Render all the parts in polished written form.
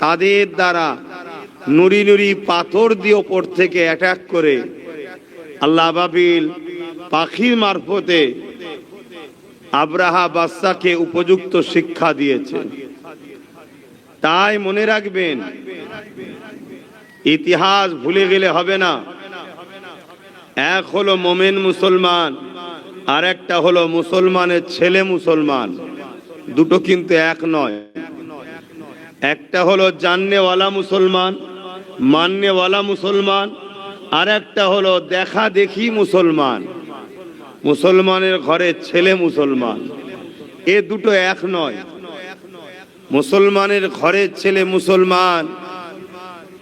তাদের দ্বারা নুরি নুরি পাথর দিয়ে ওপর থেকে অ্যাটাক করে আল্লাহ আবাবিল পাখির মারফতে আব্রাহা বাদশাকে উপযুক্ত শিক্ষা দিয়েছে। তাই মনে রাখবেন, ইতিহাস ভুলে গেলে হবে না। এক হলো মোমেন মুসলমান, আর একটা হলো মুসলমানের ছেলে মুসলমান। দুটো কিন্তু এক নয়। একটা হলো জাননেওয়ালা মুসলমান, মাননেওয়ালা মুসলমান, আর একটা হলো দেখা দেখি মুসলমান। মুসলমানের ঘরে ছেলে মুসলমান, এ দুটো এক নয়। মুসলমানের ঘরের ছেলে মুসলমান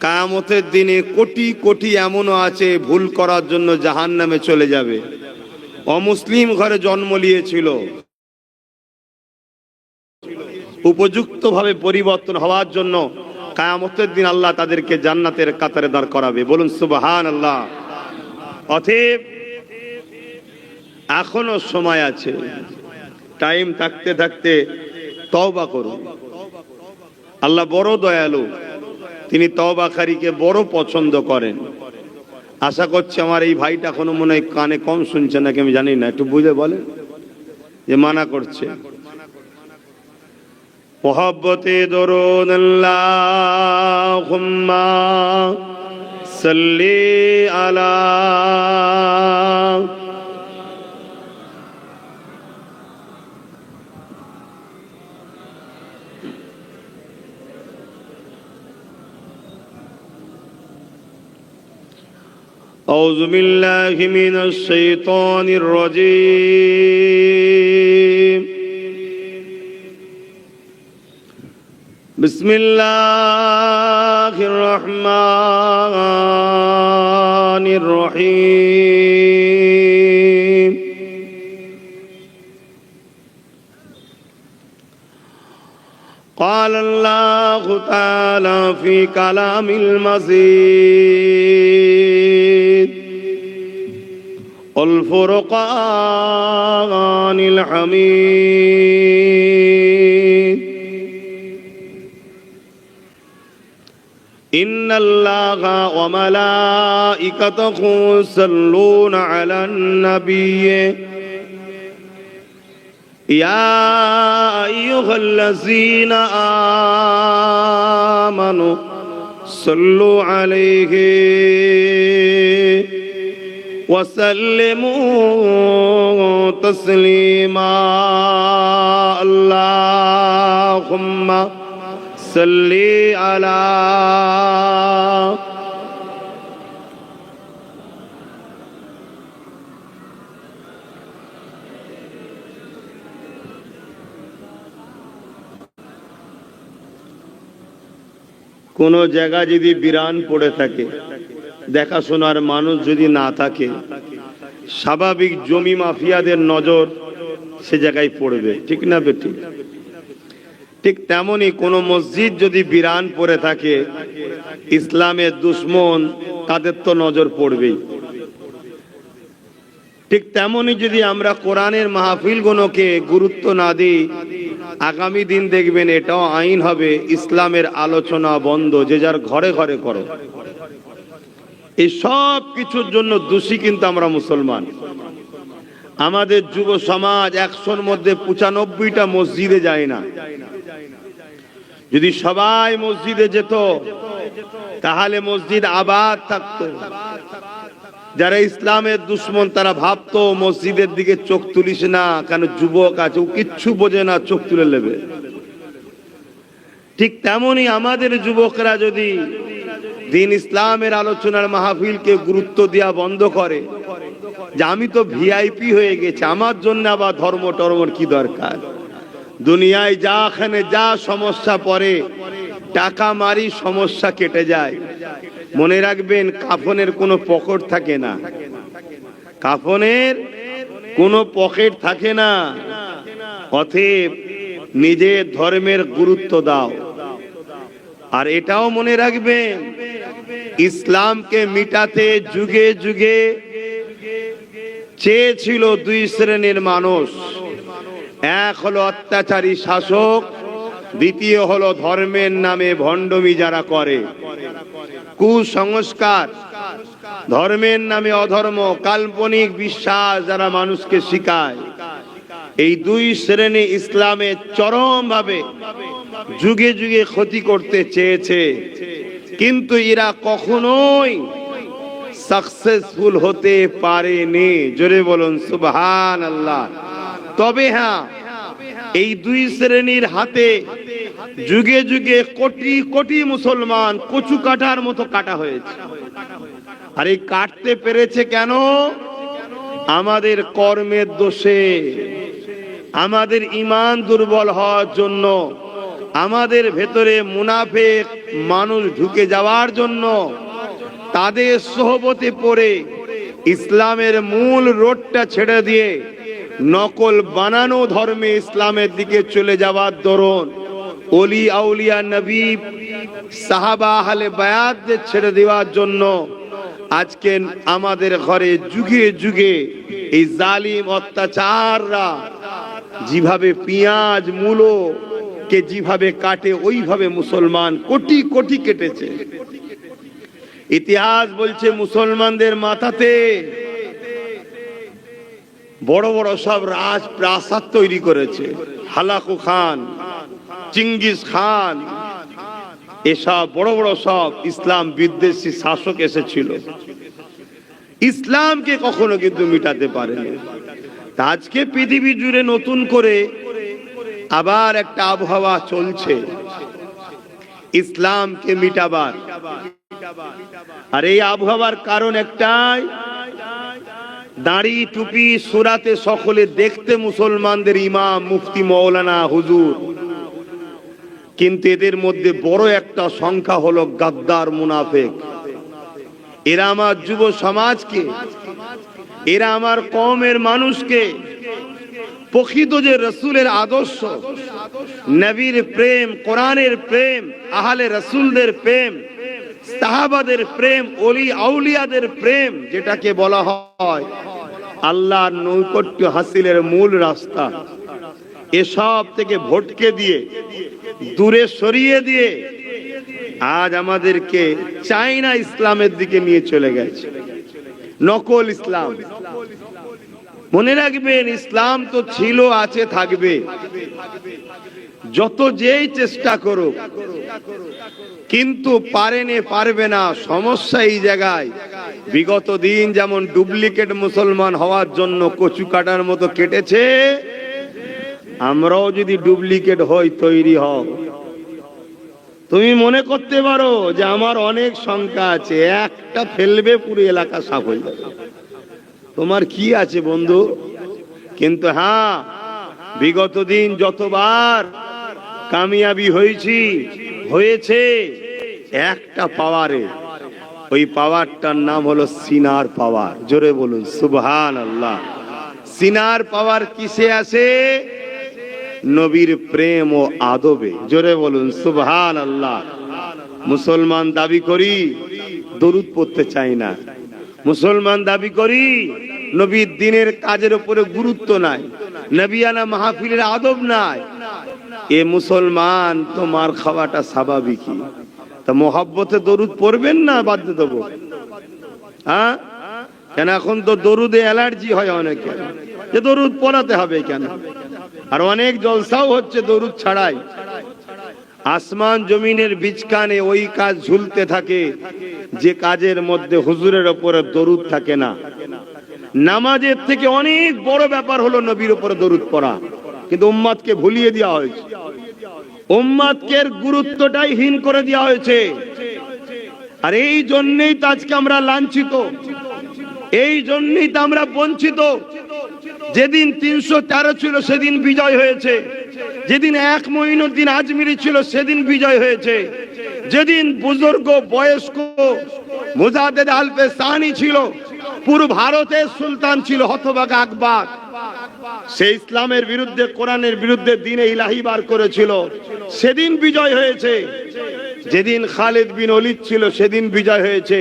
কিয়ামতের দিনে কোটি কোটি এমনও আছে ভুল করার জন্য জাহান্নামে চলে যাবে। অমুসলিম ঘরে জন্ম নিয়েছিল, উপযুক্তভাবে পরিবর্তন হওয়ার জন্য কিয়ামতের দিন আল্লাহ তাদেরকে জান্নাতের কাতারে দাঁড় করাবে। বলুন সুবহানাল্লাহ। অতএব এখনো সময় আছে, টাইম থাকতে থাকতে তওবা করুন। আল্লাহ বড় দয়ালু, তিনি তওবাকারীকে বড় পছন্দ করেন। আশা করছি আমার এই ভাইটা কোনো মনে হয় কানে কম শুনছে নাকি আমি জানি না, একটু বুঝে বলেন যে মানা করছে। মোহাব্বতে দরুদ আল্লাহুম্মা সাল্লি আলা أعوذ بالله من الشيطان الرجيم بسم الله الرحمن الرحيم قال الله تعالى في كلام المزيد الفرقان الحميد إن الله وملائكته يصلون على النبي يا أيها الذين آمنوا صلوا عليه وسلموا تسليما اللهم صل على কোন জায়গা যদি বিরান পড়ে থাকে, দেখাশোনার মানুষ যদি না থাকে, স্বাভাবিক জমি মাফিয়াদের নজর সে জায়গায় পড়বে, ঠিক না বেটি? ঠিক তেমনি কোন মসজিদ যদি বিরান পড়ে থাকে, ইসলামের দুশ্মন তাদের তো নজর পড়বেই। ঠিক তেমনি যদি আমরা কোরআনের মাহফিলগুলোকে গুরুত্ব না দিই, আগামী দিন দেখবেন এটাও আইন হবে, ইসলামের আলোচনা বন্ধ, যে যার ঘরে ঘরে করো। এই সব কিছুর জন্য দোষী কিন্তু আমরা মুসলমান। আমাদের যুব সমাজ 100-র মধ্যে 95টা মসজিদে যায় না। যদি সবাই মসজিদে যেত তাহলে মসজিদ আবাদ থাকতো। যারা ইসলামের দুশ্মন তারা ভাবতো মসজিদের দিকে চোখ তুলিস না, কেন যুবক আছে, ও কিচ্ছু বোঝে না, চোখ তুলে নেবে। ঠিক তেমনি আমাদের যুবকরা যদি দিন ইসলামের আলোচনার মাহফিলকে গুরুত্ব দেওয়া বন্ধ করে, যে আমি তো ভিআইপি হয়ে গেছি, আমার জন্য আবার ধর্ম টর্মর কি দরকার, দুনিয়ায় যাখানে যা সমস্যা পড়ে টাকা মারি সমস্যা কেটে যায়। মনে রাখবেন, কাফনের কোনো পকেট থাকে না, কাফনের কোনো পকেট থাকে না। অতএব নিজের ধর্মের গুরুত্ব দাও। আর এটাও মনে রাখবেন, ইসলামকে মিটাতে যুগে যুগে চেয়েছিল দুই শ্রেণীর মানুষ। এক হলো অত্যাচারী শাসক, দ্বিতীয় হলো ধর্মের নামে ভণ্ডমি যারা করে, কুসংস্কার, ধর্মের নামে অধর্ম, কাল্পনিক বিশ্বাস যারা মানুষকে শিখায়। এই দুই শ্রেণী ইসলামে চরমভাবে যুগে যুগে ক্ষতি করতে চেয়েছে, কিন্তু এরা কখনোই সাকসেসফুল হতে পারেনি। জোরে বলুন সুবহানাল্লাহ। তবে হ্যাঁ, এই দুই শ্রেণীর হাতে যুগে যুগে কোটি কোটি মুসলমান কচু কাটার মতো কাটা হয়েছে। আর এই কাটতে পেরেছে কেন? আমাদের কর্মের দোষে, আমাদের ঈমান দুর্বল হওয়ার জন্য, আমাদের ভেতরে মুনাফিক মানুষ ঢুকে যাওয়ার জন্য, তাদের সোহবতে পড়ে ইসলামের মূল রোডটা ছেড়ে দিয়ে নকল বানানো ধর্মে ইসলামের দিকে চলে যাওয়ার দরুন ওলি আউলিয়া নবী সাহাবা আহলে বায়াতদের ছেড়ে দেওয়ার জন্য আজকে আমাদের ঘরে যুগে যুগে এই জালিম অত্যাচাররা যেভাবে পেঁয়াজ মূলো কে যেভাবে কাটে ওইভাবে মুসলমান কোটি কোটি কেটেছে। ইতিহাস বলছে মুসলমানদের মাথাতে বড় বড় সব রাজপ্রাসাদ তৈরি করেছে। হালাকু খান, চিঙ্গিস খান, এসব বড় বড় সব ইসলাম বিদ্বেষী শাসক এসেছিল, ইসলামকে কখনো কিন্তু মিটাতে পারেনি। আজকে পৃথিবী জুড়ে নতুন করে আবার একটা আবহাওয়া চলছে ইসলামকে মিটাবার। আর এই আবহাওয়ার কারণ একটাই, দাড়ি টুপি সুরাতে সকলে দেখতে মুসলমানদের ইমাম মুফতি মৌলানা হুজুর, কিন্তু এদের মধ্যে বড় একটা সংখ্যা হলো গাদ্দার মুনাফিক। এরা আমার যুব সমাজকে, এরা আমার কওমের মানুষকে প্রকৃত যে রাসূলের আদর্শ, নবীর প্রেম, কোরআনের প্রেম, আহলে রাসূলদের প্রেম, সাহাবাদের প্রেম, ওলি আউলিয়াদের প্রেম, যেটাকে বলা হয় আল্লাহর নৈকট্য হাসিলের মূল রাস্তা, এসব থেকে ভটকে দিয়ে দূরে সরিয়ে দিয়ে আজ আমাদেরকে চাইনা ইসলামের দিকে নিয়ে চলে গেছে, নকল ইসলাম। মনে রাখবেন, ইসলাম তো ছিল, আছে, থাকবে। যত যেই চেষ্টা করুক, কিন্তু পারবে না। সমস্যা এই জায়গায়, বিগত দিন যেমন ডুপ্লিকেট মুসলমান হওয়ার জন্য কচু কাটার মতো কেটেছে, আমরাও যদি ডুপ্লিকেট হই, তৈরি হও। তুমি মনে করতে পারো যে আমার অনেক সংখ্যা আছে, একটা ফেলবে পুরো এলাকা সাফ হয়ে যাবে। তোমার কি আছে বন্ধু? কিন্তু হ্যাঁ, বিগত দিন যতবার কামিয়াবি হয়েছে একটা পাওয়ারে, ওই পাওয়ারটার নাম হলো সিনার পাওয়ার। জোরে বলুন সুবহানাল্লাহ। সিনার পাওয়ার কিসে আছে? নবীর প্রেম ও আদবে। জোরে বলুন সুবহানাল্লাহ। মুসলমান দাবি করি, দরুদ পড়তে চাই না। মুসলমান দাবি করি, নবীর দিনের কাজের উপরে গুরুত্ব নাই, নবিয়ানা মাহফিলের আদব নাই। এ মুসলমান তো মার খাওয়াটা স্বাভাবিকই। তা মোহাব্বতে দরুদ পড়বেন না বাধ্য দেবো? হ্যাঁ, কেন? এখন তো দরুদে অ্যালার্জি হয় অনেকে, যে দরুদ পড়াতে হবে কেন? আর অনেক জলসাও হচ্ছে দরুদ ছাড়াই। আসমান জমিনের বিচকানে ওই কাজ ঝুলতে থাকে যে কাজের মধ্যে হুজুরের উপরে দরুদ থাকে না। নামাজের থেকে অনেক বড় ব্যাপার হলো নবীর উপরে দরুদ পড়া, কিন্তু উম্মাদকে ভুলিয়ে দেওয়া হয়েছে। উম্মাদকে গুরুত্বটাই হীন করে দেওয়া হয়েছে। আর এই জন্যই তো আজকে আমরা লাঞ্ছিত, এই জন্যই তো আমরা বঞ্চিত। যেদিন 313 ছিল সেদিন বিজয় হয়েছে, যেদিন 1 মঈনুদ্দিন আজমিরি ছিল সেদিন বিজয় হয়েছে, যেদিন বুজুর্গ বয়স্ক মুজাদ্দেদ আলফে সানি ছিল, পুরো ভারতের সুলতান ছিল হতভাগা আকবর, সে ইসলামের বিরুদ্ধে, কোরআনের বিরুদ্ধে দ্বীনে ইলাহি বার করেছিল, সেদিন বিজয় হয়েছে। যেদিন খালিদ বিন ওলীদ ছিল সেদিন বিজয় হয়েছে।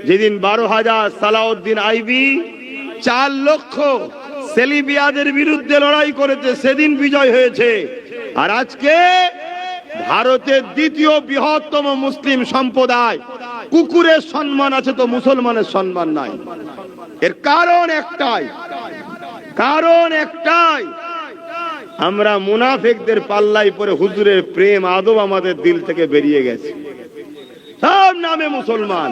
যেদিন 12,000 সালাউদ্দিন আইবি 4 লক্ষ সেলিবিয়াদের বিরুদ্ধে লড়াই করেছে সেদিন বিজয় হয়েছে। আর আজকে ভারতের দ্বিতীয় বৃহত্তম মুসলিম সম্প্রদায়, কুকুরের সম্মান আছে তো মুসলমানের সম্মান নাই। এর কারণ একটাই, আমরা মুনাফিকদের পাল্লায় পড়ে হুজুরের প্রেম আদব আমাদের দিল থেকে বেরিয়ে গেছে। সব নামে মুসলমান,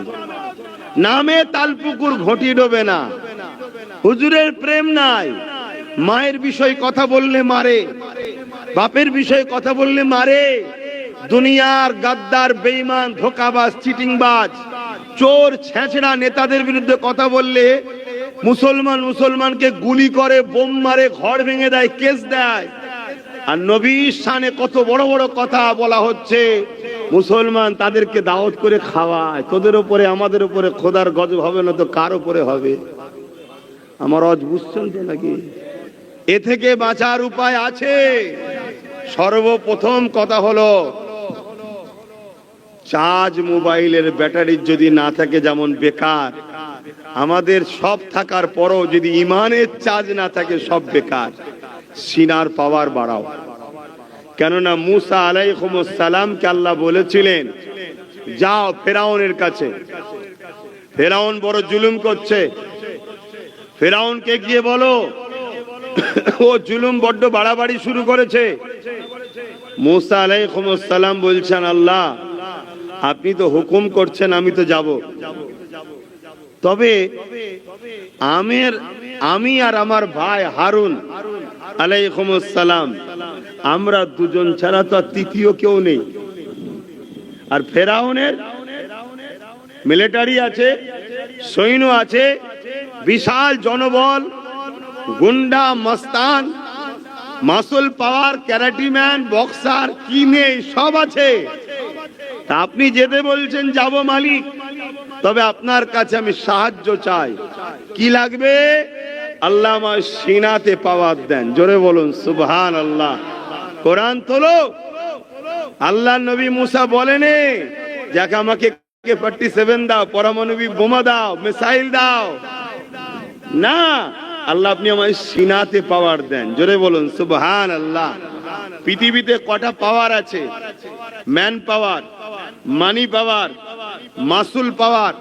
নামে তালপুকুর ঘটি ডোবে না, হুজুরের প্রেম নাই। মায়ের বিষয়ে কথা বললে মারে, বাপের বিষয়ে কথা বললে মারে। দুনিয়ার গাদ্দার, বেঈমান, ধোঁকাবাজ, চিটিংবাজ, চোর, ছেঁচড়া নেতাদের বিরুদ্ধে কথা বললে মুসলমানকে গুলি করে, বোম মারে, ঘর ভেঙে দেয়, কেস দেয়। আর নবীর শানে কত বড় বড় কথা বলা হচ্ছে, মুসলমান তাদেরকে দাওয়াত করে খাওয়ায়। তোদের উপরে আমাদের উপরে খোদার গজব হবে না তো কার উপরে হবে? আমার আজ বুঝছেন তো নাকি? এ থেকে বাঁচার উপায় আছে। সর্বপ্রথম কথা হলো, চার্জ মোবাইলের ব্যাটারির যদি না থাকে যেমন বেকার, আমাদের সব থাকার পরও যদি ইমানের চার্জ না থাকে সব বেকার। সিনার পাওয়ার বাড়াও। কেননা মুসা আলাইহিস সালামকে আল্লাহ বলেছিলেন, যাও ফেরাউনের কাছে, ফেরাউন বড় জুলুম করছে, ফেরাউনকে গিয়ে বলো ও জুলুম বড্ড বাড়াবাড়ি শুরু করেছে। মুসা আলাইহিস সালাম বলছেন, আল্লাহ আপনি তো হুকুম করছেন, আমি তো যাব, তবে আমি আর আমার ভাই হারুন আলাইহিস সালাম, আমরা দুজন ছাড়া তো আর তৃতীয় কেউ নেই। আর ফেরাউনের মিলিটারি আছে, সৈন্য আছে, বিশাল জনবল, গুন্ডা, মস্তান, মাসুল পাওয়ার, ক্যারাটিম্যান, বক্সার, কি নেই সব আছে। তা আপনি যেতে বলছেন যাব মালিক, তবে আপনার কাছে আমি সাহায্য চাই। কি লাগবে? আল্লাহ আমার সিনাতে পাওয়ার দেন। জোরে বলুন সুবহানাল্লাহ। কোরআন তোলো। আল্লাহ নবী মুসা বলেনি যাকে আমাকে AK-47 দাও, পারমাণবিক বোমা দাও, মিসাইল দাও, না, আল্লাহ আপনি আমার সিনাতে পাওয়ার দেন। জোরে বলুন সুবহানাল্লাহ। পৃথিবীতে কটা পাওয়ার আছে? ম্যান পাওয়ার, মানি পাওয়ার, মাসুল পাওয়ার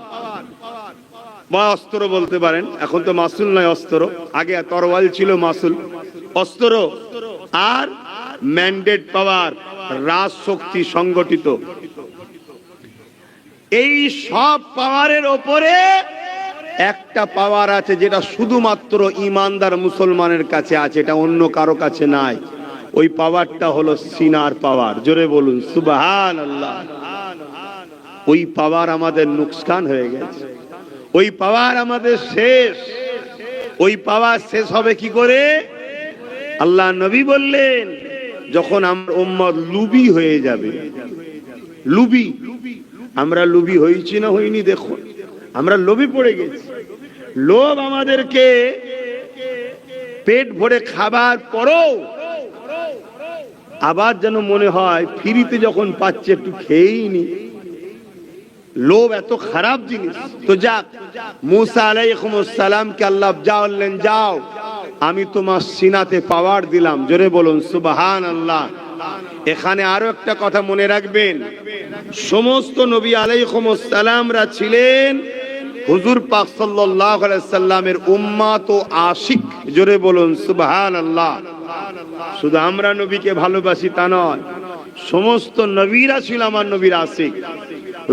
বা অস্ত্র বলতে পারেন। এখন তো মাসুল নয়, অস্ত্র। আগে তরোয়াল ছিল, মাসুল অস্ত্র। আর ম্যান্ডেট পাওয়ার, রাজ শক্তি সংগঠিত। এই সব পাওয়ারের ওপরে একটা পাওয়ার আছে যেটা শুধুমাত্র ইমানদার মুসলমানের কাছে আছে, এটা অন্য কারো কাছে নাই। ওই পাওয়ারটা হলো সিনার পাওয়ার। জোরে বলুন সুবহানাল্লাহ। ওই পাওয়ার আমাদের নুকসান হয়ে গেছে, ওই পাওয়ার আমাদের শেষ। ওই পাওয়ার শেষ হবে কি করে? আল্লাহ নবী বললেন, যখন আমার উম্মত লুবি হয়ে যাবে। লুবি, আমরা লুবি হয়েছি না হইনি? দেখো, আমরা লোভে পড়ে গেছি। লোভ আমাদেরকে পেট ভরে খাবার পরও আবার যেন মনে হয় ফ্রিতে যখন পাচ্ছে একটু খেয়েই নি। লোভ এত খারাপ জিনিস। তো যাক, মুসা আলাইহিস সালামকে আল্লাহ বললেন, যাও আমি তোমার সিনাতে পাওয়ার দিলাম। জোরে বলুন সুবহানাল্লাহ। এখানে আরো একটা কথা মনে রাখবেন, সমস্ত নবী আলাইহিস সালামরা ছিলেন হুজুর পাক সাল্লাল্লাহু আলাইহি সাল্লামের উম্মত ও আশিক। জোরে বলুন সুবহানাল্লাহ। শুধু আমরা নবীকে ভালোবাসি তা নয়, সমস্ত নবীরা ছিল আমার নবীর আশিক।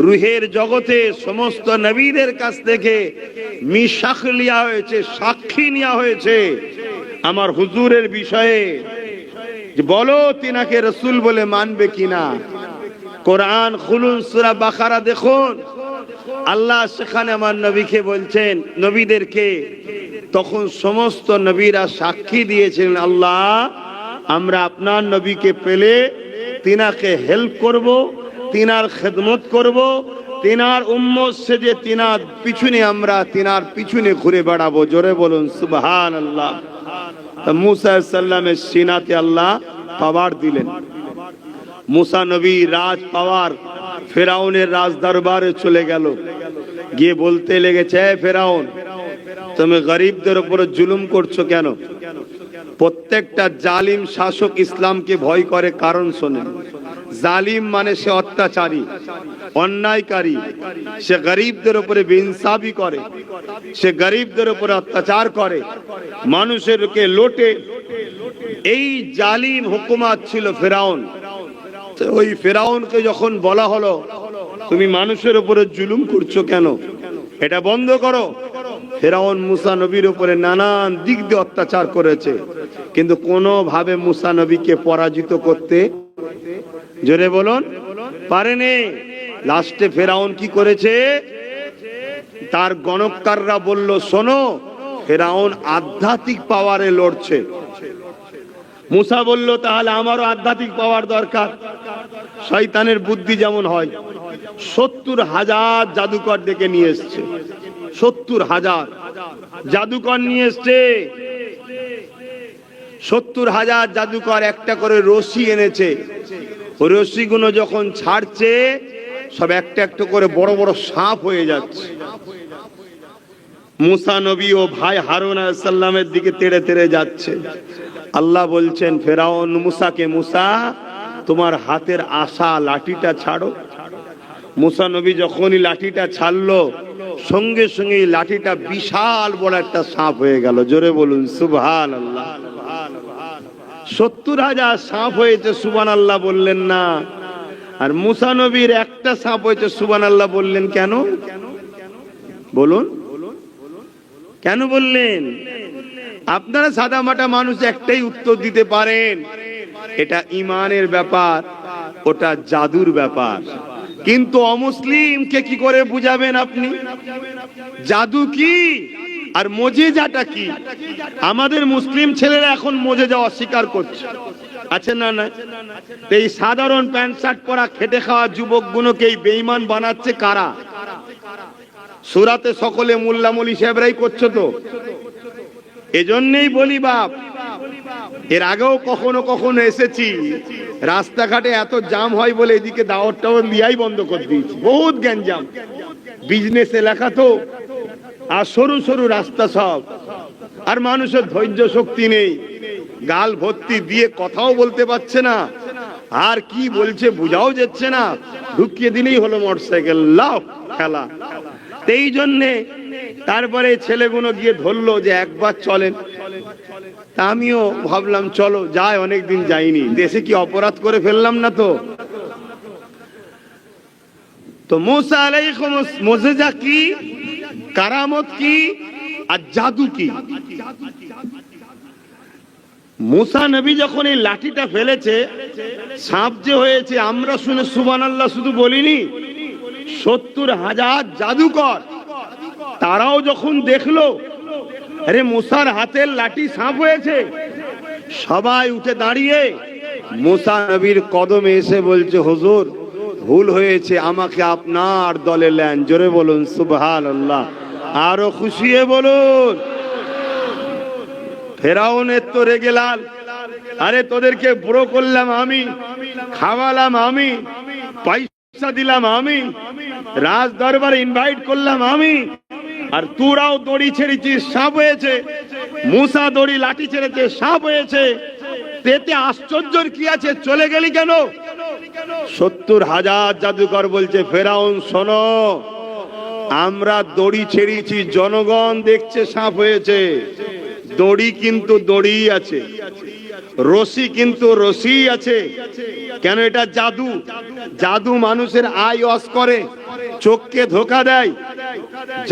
রুহের জগতে সমস্ত নবীদের কাছ থেকে মিশাখ লিয়া হয়েছে, সাক্ষী নেওয়া হয়েছে আমার হুজুরের বিষয়ে, যে বলো তিনাকে রাসূল বলে মানবে কিনা। কোরআন খুলুন, সূরা বাকারা দেখুন, আল্লাহ সেখানে আমার নবীকে বলছেন, নবীদেরকে। তখন সমস্ত নবীরা সাক্ষী দিয়েছেন, আল্লাহ আমরা আপনার নবীকে পেলে তিনাকে হেল্প করব, তিনার খেদমত করব, তিনার উম্মত সেজে তিনার পিছনে আমরা তিনার পিছনে ঘুরে বেড়াবো। জোরে বলুন সুবহানাল্লাহ। মুসা আলাইহিস সালামের সিনাতে আল্লাহ পাওয়ার দিলেন। মুসা নবী রাজ পাওয়ার ফেরাউনের রাজ দরবারে চলে গেল, গিয়ে বলতে লেগেছে, ফেরাউন তুমি গরিবদের উপর জুলুম করছো কেন? প্রত্যেকটা জালিম শাসক ইসলামকে ভয় করে, কারণ শোনেন। জালিম মানে সে অত্যাচারী, অন্যায়কারী, সে গরিবদের উপরে বেইনসাফি করে, সে গরিবদের উপরে অত্যাচার করে, মানুষেরকে লোটে। এই জালিম হুকুমত ছিল ফেরাউন। ওই ফেরাউনকে যখন বলা হলো তুমি মানুষের উপরে জুলুম করছো কেন, এটা বন্ধ করো। ফেরাউন মুসা নবীর উপরে নানান দিক দিয়ে অত্যাচার করেছে, কিন্তু কোনোভাবে মুসা নবীকে পরাজিত করতে, জোরে বলুন, পারেনি। লাস্টে ফেরাউন কি করেছে, তার গণককাররা বলল শোনো ফেরাউন আধ্যাত্মিক পাওয়ারে লড়ছে। মুসা বলল তাহলে আমারও আধ্যাত্মিক পাওয়ার দরকার। শয়তানের বুদ্ধি যেমন হয়, 70,000 জাদুকর ডেকে নিয়ে এসছে, 70,000 জাদুকর নিয়ে এসছে। 70,000 জাদুকর একটা করে রশি এনেছে। ওই রশিগুলো যখন ছাড়ছে সব একটা একটা করে বড় বড় সাপ হয়ে যাচ্ছে। মুসা নবী ও ভাই হারুন আলাইহিস সালামের দিকে তেড়ে তেড়ে যাচ্ছে। আল্লাহ বলছেন ফেরাউন মুসাকে, মুসা তোমার হাতের আশা লাঠিটা ছাড়ো। মুসা নবী যখনই লাঠিটা ছাড়লো সঙ্গে সঙ্গে লাঠিটা বিশাল বড় একটা সাপ হয়ে গেল। জোরে বলুন সুবহানাল্লাহ। 70,000 সাপ হয়েছে, সুবহানাল্লাহ বললেন না। আর মুসা নবীর একটা সাপ হয়েছে, সুবহানাল্লাহ বললেন কেন? বলুন কেন বললেন? আপনারা সাদামাটা মানুষ একটাই উত্তর দিতে পারেন, এটা ইমানের ব্যাপার, ওটা জাদুর ব্যাপার। কিন্তু অমুসলিমকে কি করে বুঝাবেন আপনি জাদু কি আর মোজেজাটা কি? আমাদের মুসলিম ছেলেরা এখন মোজেজা অস্বীকার করছে, আছে না? না, এই সাধারণ প্যান্ট শার্ট পরা খেটে খাওয়া যুবকগুলোকে এই বেঈমান বানাচ্ছে কারা? সূরাতে সকলে মোল্লা মৌলী সাহেবরাই করছে তো। এজন্যই বলি বাপ, এর আগেও কখনো কখনো এসেছি, রাস্তাঘাটে এত জাম হয় বলে এদিকে দাওয়াত টাওয়াত লিয়াই বন্ধ করে দিয়েছি। বহুত গ্যাঞ্জাম, বিজনেস এলাকা তো, আর সরু সরু রাস্তা সব, আর মানুষের ধৈর্য শক্তি নেই, গাল ভর্তি দিয়ে কথাও বলতে পারছে না, আর কি বলছে বোঝাও যাচ্ছে না, ঢুকিয়ে দিলেই হলো মোটরসাইকেল লাও খেলা। এই জন্যে তারপরে ছেলেগুলো গিয়ে ধরলো যে একবার চলেন। আমিও ভাবলাম চলো যাই, অনেকদিন যাইনি, দেশে কি অপরাধ করে ফেললাম না তো? তো মুসা আলাইহিস মুজিজা কি, কারামত কি আর জাদু কি? মুসা নবী যখন এই লাঠিটা ফেলেছে সাপ যে হয়েছে, আমরা শুনে সুবহানাল্লাহ শুধু বলিনি, 70,000 জাদুকর তারাও যখন দেখলো আরে মুসার হাতের লাঠি সাপ হয়েছে, সবাই উঠে দাঁড়িয়ে মুসা নবীর কদমে এসে বলছে হুজুর ভুল হয়েছে, আমাকে আপনার দলে নেন। জোরে বলুন সুবহানাল্লাহ, আরো খুশি হয়ে বলুন। ফেরাউনের তো রেগে লাল, আরে তোদেরকে বড় করলাম আমি, খাওয়ালাম আমি, পয়সা দিলাম আমি, রাজ দরবারে ইনভাইট করলাম আমি, আর তোরাও দড়ি ছেড়েছিস সাপ হয়েছে, মুসা দড়ি লাঠি ছেড়েছে সাপ হয়েছে, এতে আশ্চর্যের কি আছে, চলে গেলি কেন? 70,000 জাদুকর বলছে ফেরাউন শোনো, আমরা দড়ি ছেড়েছি, জনগণ দেখছে সাপ হয়েছে, দড়ি কিন্তু দড়ি আছে, রশি কিন্তু রশি আছে। কেন? এটা জাদু। জাদু মানুষের আই ওয়াশ করে, চোখকে ধোকা দেয়,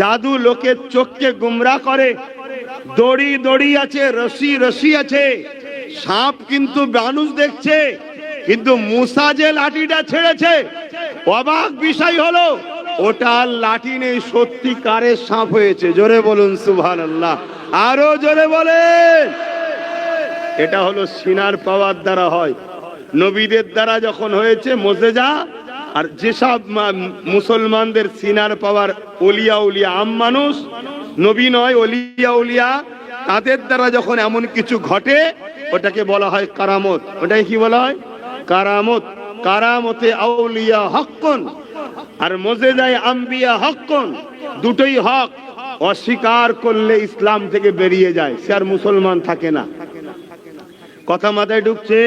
জাদু লোকের চোখকে গুমরা করে। দড়ি দড়ি আছে, রশি রশি আছে, সাপ কিন্তু মানুষ দেখছে, কিন্তু মুসা যে লাঠিটা ছেড়েছে অবাক বিষয় হলো ওটা লাঠি নেই, সত্যিকারের সাপ হয়েছে। জোরে বলুন সুবহানাল্লাহ, আরো জোরে বলেন। এটা হলো সিনার পাওয়ার দ্বারা হয়, নবীদের দ্বারা যখন হয়েছে মোজেজা। আর যেসব মুসলমানদের সিনার পাওয়ার ওলিয়া উলিয়া, আম মানুষ, নবী নয়, ওলিয়া উলিয়া, তাদের দ্বারা যখন এমন কিছু ঘটে ওটাকে বলা হয় কারামত। ওটাকে কি বলা হয়? কারামত। কারামতে আউলিয়া হক্কুন আর মোজেজায়ে আম্বিয়া হক্কুন, দুটোই হক। অস্বীকার করলে ইসলাম থেকে বেরিয়ে যায়, সে আর মুসলমান থাকে না। কথা মাথায় ঢুকছে?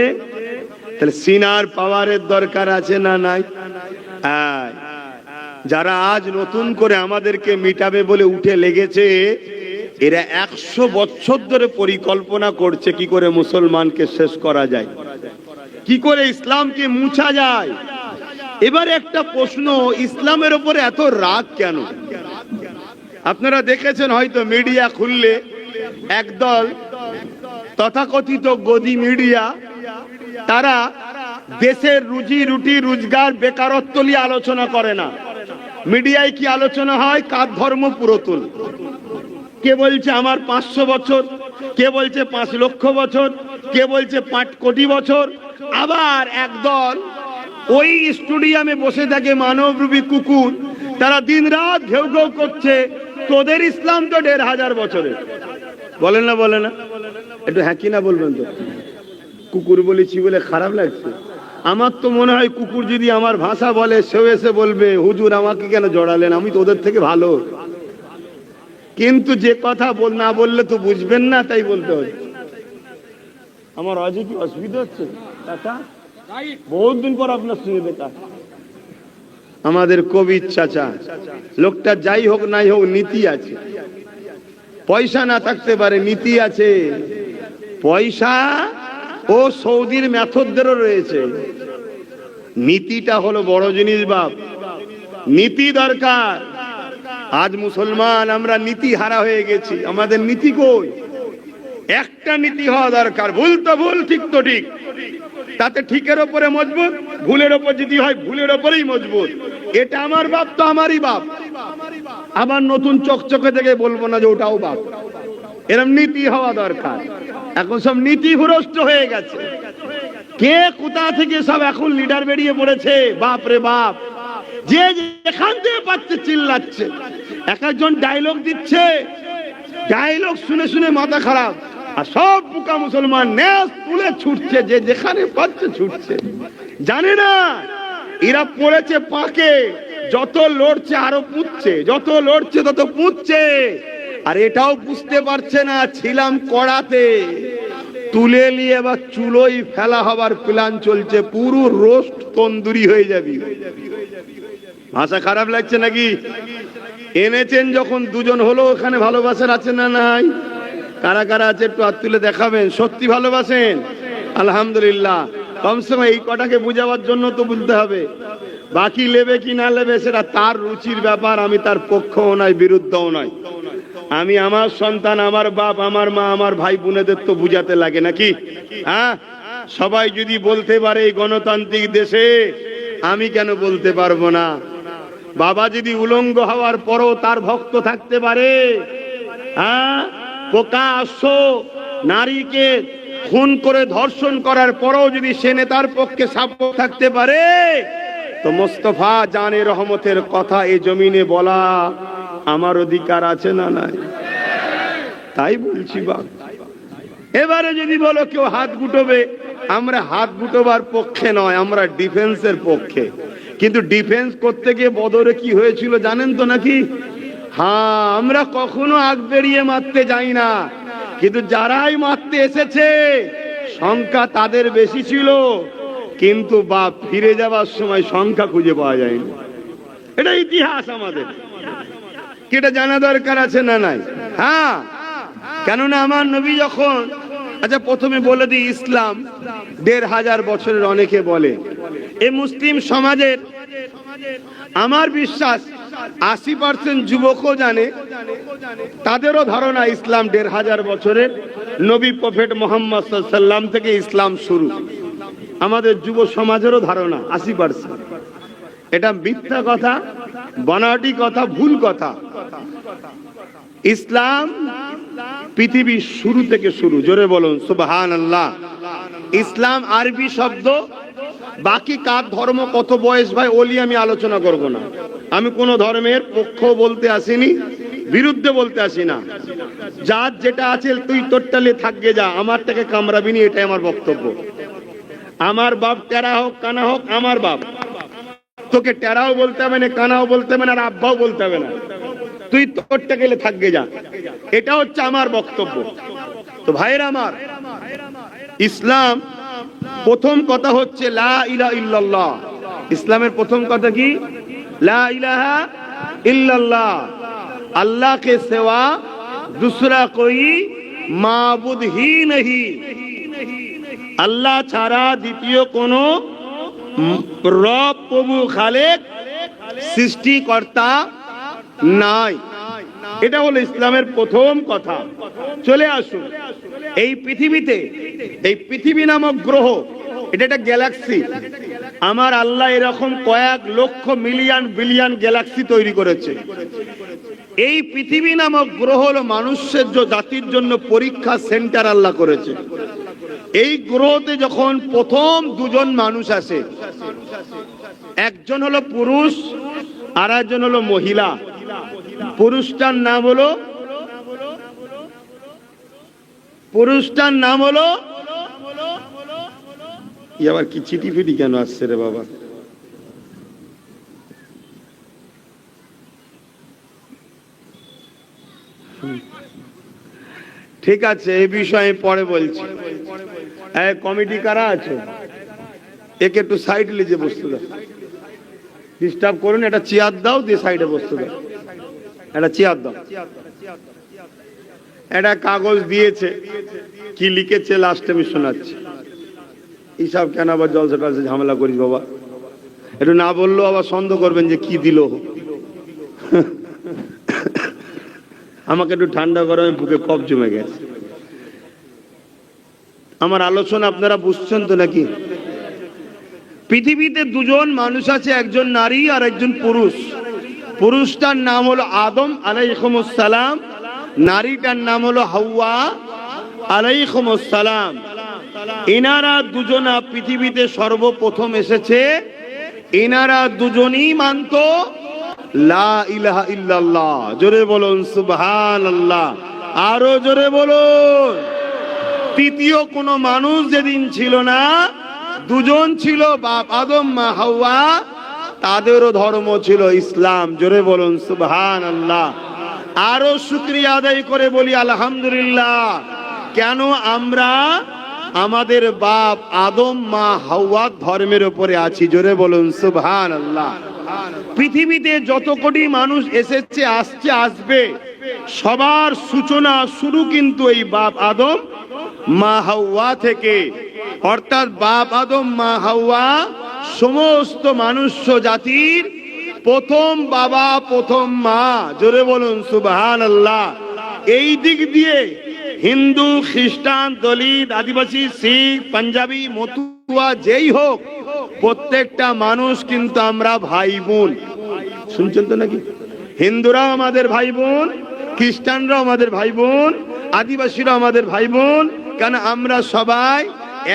তাহলে সিনার পাওয়ারের দরকার আছে না নাই? যারা আজ নতুন করে আমাদেরকে মিটাবে বলে উঠে লেগেছে, এরা 100 বছর ধরে পরিকল্পনা করছে কি করে মুসলমানকে শেষ করা যায়, কি করে ইসলামকে মুছা যায়। এবার একটা প্রশ্ন, ইসলামের উপরে এত রাগ কেন? আপনারা দেখেছেন হয়তো, মিডিয়া খুললে একদল তথাকথিত গদি মিডিয়া, তারা দেশের রুজি রুটি রোজগার বেকারত্ব নিয়ে আলোচনা করে না। মিডিয়ায় কি আলোচনা হয়? কার ধর্ম পুরাতন। কে বলছে আমার 500 বছর, কে বলছে 5 লক্ষ বছর, কে বলছে 5 কোটি বছর। আবার একদল ওই স্টেডিয়ামে বসে থাকে মানবরূপী কুকুর, তারা দিন রাত ঘেউ ঘেউ করছে তোদের ইসলাম তো 1500 বছরের। বলেন না বলে না? একটু হ্যাঁ কি না বলবেন তো? কুকুর বলেছি বলে খারাপ লাগছে? আমার তো মনে হয় কুকুর যদি আমার ভাষা বলে, সেও এসে বলবে হুজুর আমাকে কেন জড়ালেন, আমি তো ওদের থেকে ভালো। কিন্তু যে কথা না বললে তো বুঝবেন না, তাই বলতে হবে। আমার আজকে কি অসুবিধা হচ্ছে? বহুত দিন পর আপনার সঙ্গে দেখা। আমাদের কবির চাচা, লোকটা যাই হোক নাই হোক নীতি আছে। পয়সা না থাকতে পারে, নীতি আছে। পয়সা ও সৌদির মেথডদেরও রয়েছে। নীতিটা হলো বড় জিনিস বাপ, নীতি দরকার। আজ মুসলমান আমরা নীতি হারা হয়ে গেছি। আমাদের নীতি কই? একটা নীতি হওয়া দরকার, ভুল তো ভুল, ঠিক তো ঠিক। তাতে ঠিকের ওপরে মজবুত, ভুলের ওপর যদি হয় ভুলের ওপরেই মজবুত। এটা আমার বাপ তো আমারই বাপ, আবার নতুন চকচকে থেকে বলবো না যে ওটাও বাপ। এরকম নীতি হওয়া দরকার। এখন সব নীতি ভ্রষ্ট হয়ে গেছে। কে কোথা থেকে সব এখন লিডার বেরিয়ে পড়েছে, বাপ রে বাপ। যে যেখান থেকে পাচ্ছে চিল্লাচ্ছে, এক একজন ডায়লগ দিচ্ছে, ডায়লগ শুনে শুনে মাথা খারাপ। আর সব বুকা মুসলমান নেস তুলে ছুটছে, যে যেখানে পাচ্ছে ছুটছে। জানে না এরা পড়েছে পাকে, যত লড়ছে আরো পুঁতছে, যত লড়ছে তত পুঁতছে। আর এটাও বুঝতে পারছে না ছিলাম কড়াতে, তুলে নিয়ে এবার চুলোই ফেলা হবার প্ল্যান চলছে। পুরো রোস্ট তন্দুরি হয়ে যাবে। ভাষা খারাপ লাগছে নাকি? এনেছেন যখন দুজন হলো, ওখানে ভালোবাসার আছে না নাই? কারা কারা আছে একটু হাত তুলে দেখাবেন। সত্যি ভালোবাসেন? আলহামদুলিল্লাহ। কমসে কম এই কটাকে বুঝাবার জন্য তো বলতে হবে। বাকি নেবে কি না নেবে সেটা তার রুচির ব্যাপার। আমি তার পক্ষও নয়, বিরুদ্ধও নয়। আমি আমার সন্তান, আমার বাপ, আমার মা, আমার ভাই বোনেদের তো বুঝাতে লাগে নাকি? হ্যাঁ, সবাই যদি বলতে পারে এই গণতান্ত্রিক দেশে, আমি কেন বলতে পারবো না? বাবা যদি উলঙ্গ হওয়ার পরও তার ভক্ত থাকতে পারে, হ্যাঁ, প্রকাশ্য নারীকে খুন করে ধর্ষণ করার পরও যদি সে নেতার পক্ষে সাপোর্ট থাকতে পারে, তো মোস্তফা জানে রহমতের কথা এই জমিনে বলা আমার অধিকার আছে না নাই? তাই বলছি বাপ। এবারে যদি বলো কেউ হাত গুটোবে, আমরা হাত গুটোবার পক্ষে নয়, আমরা ডিফেন্সের পক্ষে। কিন্তু ডিফেন্স করতে গিয়ে বদরে কি হয়েছিল জানেন তো নাকি? হ্যাঁ, আমরা কখনো আগ বেরিয়ে মারতে যাই না, কিন্তু যারাই মারতে এসেছে সংখ্যা তাদের বেশি ছিল, কিন্তু বাপ ফিরে যাবার সময় সংখ্যা খুঁজে পাওয়া যায়নি। এটা ইতিহাস আমাদের, এটা জানা দরকার আছে না নাই? হ্যাঁ, কেননা আমার নবী যখন, আচ্ছা প্রথমে বলে দিই, ইসলাম 1500 বছরের। অনেকে বলে এই মুসলিম সমাজের, আমার বিশ্বাস 80% যুবকও জানে, তাদেরও ধারণা ইসলাম 1500 বছরের। নবী প্রফেট মোহাম্মদ সাল্লাল্লাহু আলাইহি ওয়াসাল্লাম থেকে ইসলাম শুরু। আমাদের যুব সমাজেরও ধারণা 80%। এটা মিথ্যা কথা, বানোয়াটি কথা, ভুল কথা। ইসলাম পৃথিবীর শুরু থেকে শুরু। জোরে বলুন সুবহানাল্লাহ। ইসলাম আরবি শব্দ। বাকি কার ধর্ম কত বয়স ভাই ওলি আমি আলোচনা করব না। আমি কোন ধর্মের পক্ষ বলতে আসিনি, বিরুদ্ধে বলতে আসি না। যার যেটা আছে তুই তোরটালে থাকবে, যা, আমার থেকে কামড়াবি নি, এটাই আমার বক্তব্য। আমার বাপ টেরা হোক কানা হোক, আমার বাপ, তোকে টেরাও বলতে হবে না, কানাও বলতে হবে না, আর আব্বাও বলতে হবে না। তুই তোরটা গেলে থাকবে, যা। এটা হচ্ছে আমার বক্তব্য। তো ভাইরা আমার, ইসলাম প্রথম কথা হচ্ছে লা ইলাহা ইল্লাল্লাহ। ইসলামের প্রথম কথা কি? লা ইলাহা इल्लल्लाह, अल्लाह के सिवा दूसरा कोई माबूद ही नहीं, अल्लाह ছাড়া দ্বিতীয় কোনো রব প্রভু খালেক সৃষ্টিকর্তা নাই। এটা হলো ইসলামের প্রথম কথা। চলে আসুন, এই পৃথিবীতে, এই পৃথিবী নামক গ্রহ, এটা একটা গ্যালাক্সি। আমার আল্লাহ এরকম কয়েক লক্ষ মিলিয়ন বিলিয়ন গ্যালাক্সি তৈরি করেছে। এই পৃথিবী নামক গ্রহ হলো মানুষের জাতির জন্য পরীক্ষা সেন্টার আল্লাহ করেছে। এই গ্রহতে যখন প্রথম দুজন মানুষ আসে, একজন হলো পুরুষ আর একজন হলো মহিলা। পুরুষটার নাম হলো আবার কি চিঠি ফিটি কেন আসছে রে বাবা? ঠিক আছে, এই বিষয়ে পরে বলছি। কমিটি কারা আছে একে একটু সাইড লিজে বসতে দাও, ডিস্টার্ব করুন। একটা চেয়ার দাও, দিয়ে সাইডে বসতে দাও। একটা চেয়ার দাও। একটা কাগজ দিয়েছে, কি লিখেছে লাস্টে আমি শোনাচ্ছি। এইসব কেন আবার জলসা টলসা ঝামেলা করিস বাবা? একটু না বললেও আবার সন্দেহ করবেন যে কি দিল। আমাকে একটু ঠান্ডা গরমে বুকে কফ জমে গেছে। আমার আলোচনা আপনারা বুঝছেন তো নাকি? পৃথিবীতে দুজন মানুষ আছে, একজন নারী আর একজন পুরুষ। পুরুষটার নাম হলো আদম আলাইহিস সালাম, নারীটার নাম হলো হাওয়া আলাইহিস সালাম। এনারা দুজনা পৃথিবীতে সর্বপ্রথম এসেছে। এনারা দুজনই মানতো লা ইলাহা ইল্লাল্লাহ। জোরে বলুন সুবহানাল্লাহ। আরো জোরে বলুন। তৃতীয় কোনো মানুষ যেদিন ছিল না, দুজন ছিল, বাপ আদম মা হাওয়া, তাদেরও ধর্ম ছিল ইসলাম। জোরে বলুন সুবহানাল্লাহ। আরো শুকরিয়া আদায় করে বলি আলহামদুলিল্লাহ। কেন আমরা আমাদের বাপ আদম মা হাওয়ার ধর্মের উপরে আছি? জোরে বলুন সুবহানাল্লাহ। পৃথিবীতে যত কোটি মানুষ এসেছে, আসছে, আসবে, সবার সূচনা শুরু কিন্তু এই বাপ আদম মা হাওয়া থেকে। অর্থাৎ বাপ আদম মা হাওয়া সমস্ত মনুষ্য জাতির প্রথম বাবা, প্রথম মা। জোরে বলুন সুবহানাল্লাহ। এই দিক দিয়ে হিন্দু, খ্রিস্টান, দলিত, আদিবাসী, শিখ, পাঞ্জাবি, মতুয়া যেই হোক, প্রত্যেকটা মানুষ কিন্তু আমরা ভাই বোন। শুনছেন তো নাকি? হিন্দুরাও আমাদের ভাই বোন, খ্রিস্টানরাও আমাদের ভাই বোন, আদিবাসীরাও আমাদের ভাই বোন। কেন? আমরা সবাই